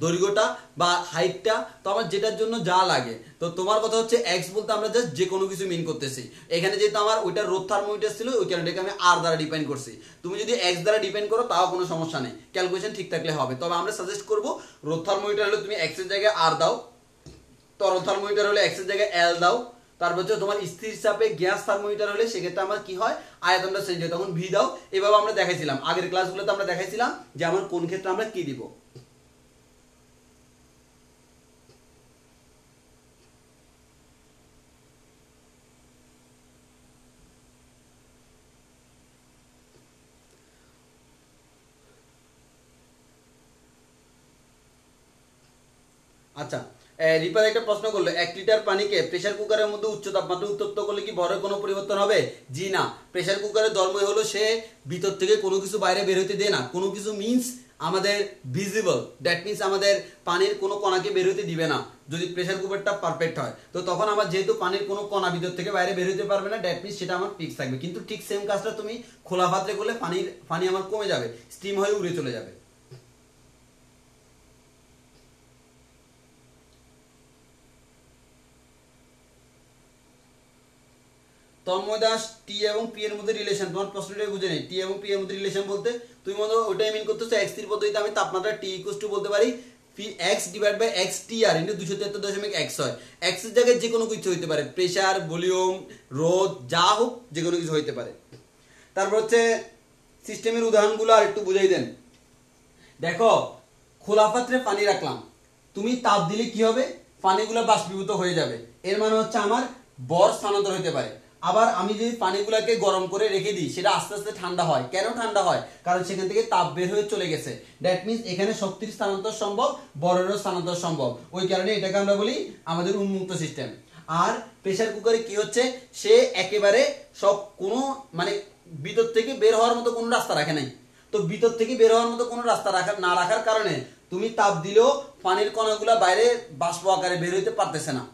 দৈর্ঘ্যটা বা হাইটটা। তো আমার যেটার জন্য যা লাগে, তো তোমার কথা হচ্ছে এক্স বলতে আমরা জাস্ট যে কোনো কিছু মিন করতেছি। এখানে যেহেতু আমার ওইটা রোদ থার্মোমিটার ছিল, ওই কারণে আমি আর দ্বারা ডিপেন্ড করছি। তুমি যদি এক্স দ্বারা ডিপেন্ড করো তাও কোনো সমস্যা নেই, ক্যালকুলেশন ঠিক থাকলে হবে। তবে আমরা সাজেস্ট করবো রোদ থার্মোমিটার হলে তুমি এক্স এর জায়গায় আর দাও, তরল থার্মোমিটার হলে এক্স এর জায়গায় এল দাও। তারপর হচ্ছে তোমার স্থির চাপে গ্যাস থার্মোমিটার হলে সেক্ষেত্রে আমার কি হয়? আয়তনটা চেঞ্জ হয়, তখন ভি দাও। এভাবে আমরা দেখাইছিলাম আগের ক্লাসগুলোতে, আমরা দেখাইছিলাম যে আমার কোন ক্ষেত্রে আমরা কি দিব। আচ্ছা, রিপার একটা প্রশ্ন করলো, 1 লিটার পানিকে প্রেসার কুকারের মধ্যে উচ্চ তাপমাত্রায় উত্তপ্ত করলে কি ভরের কোনো পরিবর্তন হবে? জি না। প্রেসার কুকারের ধর্মই হলো সে ভিতর থেকে কোনো কিছু বাইরে বের হইতে দেয় না। কোনো কিছু মিন্স আমাদের ভিজিবল, দ্যাট মিন্স আমাদের পানির কোনো কণাকে বের হইতে দিবে না যদি প্রেসার কুকারটা পারফেক্ট হয়। তো তখন আমার যেহেতু পানির কোনো কণা ভিতর থেকে বাইরে বের হইতে পারবে না, দ্যাট মিন্স সেটা আমার ফিক্স থাকবে। কিন্তু ঠিক সেম কাজটা তুমি খোলা পাত্রে করলে পানি আমার কমে যাবে, স্টিম হয়ে উড়ে চলে যাবে। তন্ময় দাস, টি এবং পি এর মধ্যে রিলেশন, তোমার প্রশ্নটাই বুঝে নেই। টি এবং পি এর মধ্যে রিলেশন বলতে তুমি মনে ওটাই মিন করতেছো, এক্স স্থির পদ্ধতিতে আমি তাপমাত্রা টি ইকুয়াল টু বলতে পারি x divide by x t আর ইন্টু 273.x হয়। এক্স এর জায়গায় যে কোনো কিছু হইতে পারে, প্রেসার, ভলিউম, রোদ, যা হোক যে কোনো কিছু হইতে পারে। তারপর হচ্ছে সিস্টেমের উদাহরণগুলো আর একটু বুঝাই দেন। দেখো, খোলা পাত্রে পানি রাখলাম, তুমি তাপ দিলে কি হবে? পানিগুলো বাষ্পীভূত হয়ে যাবে, এর মানে হচ্ছে আমার ভর স্থানান্তর হতে পারে। আবার আমি যদি পানিগুলোকে গরম করে রেখে দিই, সেটা আস্তে আস্তে ঠান্ডা হয়। কেন ঠান্ডা হয়? কারণ সেখান থেকে তাপ বের হয়ে চলে গেছে। দ্যাট মিন্স এখানে শক্তির স্থানান্তর সম্ভব, ভরেরও স্থানান্তর সম্ভব। ওই কারণে এটাকে আমরা বলি আমাদের উন্মুক্ত সিস্টেম। আর প্রেসার কুকারে কি হচ্ছে? সে একেবারে সব কোনো মানে ভিতর থেকে বের হওয়ার মতো কোনো রাস্তা রাখে নাই। তো ভিতর থেকে বের হওয়ার মতো কোনো রাস্তা না রাখার কারণে তুমি তাপ দিলেও পানির কণাগুলো বাইরে বাষ্প আকারে বের হইতে পারতেছে না।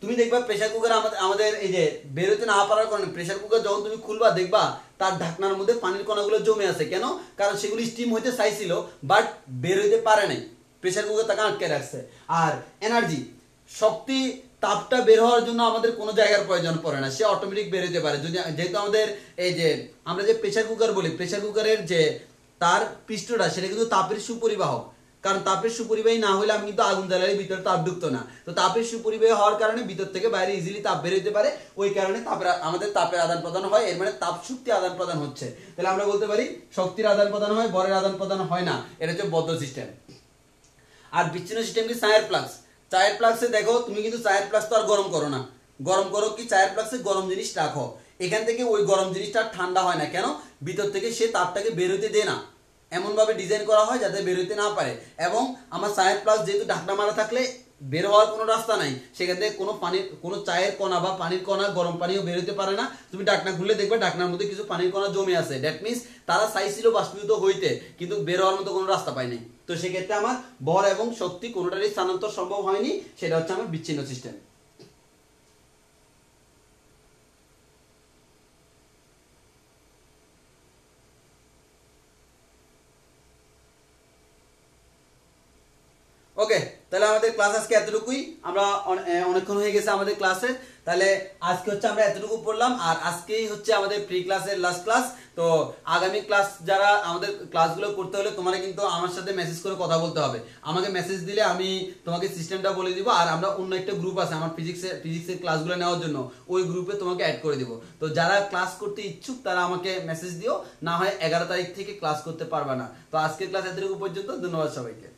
তুমি দেখবা প্রেসার কুকার আমাদের এই যে বের হইতে না পারার কারণে, প্রেসার কুকার যখন তুমি খুলবা দেখবা তার ঢাকনার মধ্যে পানির কণাগুলো জমে আছে। কেন? কারণ সেগুলি স্টিম হইতে চাইছিল বাট বের হইতে পারে নাই, প্রেসার কুকার তাকে আটকে রাখছে। আর এনার্জি, শক্তি, তাপটা বের হওয়ার জন্য আমাদের কোনো জায়গার প্রয়োজন পড়ে না, সে অটোমেটিক বের হইতে পারে। যদি যেহেতু আমাদের এই যে আমরা যে প্রেসার কুকার বলি, প্রেসার কুকারের যে তার পৃষ্ঠটা সেটা কিন্তু তাপের সুপরিবাহক। কারণ তাপের সুপরিবাহী না হলে আমি কিন্তু আগুন জ্বালালে ভিতরে তাপ ঢুকতো না। তো তাপের সুপরিবাহী হওয়ার কারণে ভিতর থেকে বাইরে ইজিলি তাপ বের হতে পারে, ওই কারণে আমাদের তাপের আদান প্রদান হয়। এর মানে তাপ শক্তি আদান প্রদান হচ্ছে। তাহলে আমরা বলতে পারি শক্তির আদান প্রদান হয়, ভরের আদান প্রদান হয় না। এটা হচ্ছে বদ্ধ সিস্টেম। আর বিচ্ছিন্ন সিস্টেম কি? চায়ের ফ্লাক্স। চায়ের ফ্লাক্সে দেখো, তুমি কিন্তু চায়ের ফ্লাক্স তো আর গরম করো না, গরম করো কি? চায়ের ফ্লাক্সে গরম জিনিস রাখো, এখান থেকে ওই গরম জিনিসটা ঠান্ডা হয় না। কেন? ভিতর থেকে সে তাপটাকে বের হতে দেয় না, এমন ভাবে ডিজাইন করা হয় যাতে বের হইতে না পারে। এবং আমার চায়ের ফ্লাক্স যেহেতু ঢাকনা মারা থাকলে বের হওয়ার কোনো রাস্তা নাই, সেখান থেকে কোনো চায়ের কণা বা পানির কণা, গরম পানিও বের হতে পারে না। তুমি ঢাকনা খুললে দেখবে ঢাকনার মধ্যে কিছু পানির কণা জমে আছে। দ্যাট মিন্স তারা চাইছিল বাষ্পীভূত হইতে, কিন্তু বের হওয়ার মতো কোনো রাস্তা পায়নি। তো সেক্ষেত্রে আমার ভর এবং শক্তি কোনোটারই স্থানান্তর সম্ভব হয়নি, সেটা হচ্ছে আমার বিচ্ছিন্ন সিস্টেম। ওকে। তাহলে আমাদের ক্লাস আজকে এতটুকুই। আমরা অনেকক্ষণ হয়ে গেছে আমাদের ক্লাসে, তাহলে আজকে হচ্ছে আমরা এতটুকু পড়লাম, আর আজকেই হচ্ছে আমাদের প্রি ক্লাসের লাস্ট ক্লাস। তো আগামী ক্লাস যারা আমাদের ক্লাসগুলো করতে হলে তোমার কিন্তু আমার সাথে মেসেজ করে কথা বলতে হবে। আমাকে মেসেজ দিলে আমি তোমাকে সিস্টেমটা বলে দিব, আর আমরা অন্য একটা গ্রুপ আছে আমার ফিজিক্সের ক্লাসগুলো নেওয়ার জন্য, ওই গ্রুপে তোমাকে অ্যাড করে দিব। তো যারা ক্লাস করতে ইচ্ছুক তারা আমাকে মেসেজ দিও, না হয় 11 তারিখ থেকে ক্লাস করতে পারবে না। তো আজকের ক্লাস এতটুকু পর্যন্ত, ধন্যবাদ সবাইকে।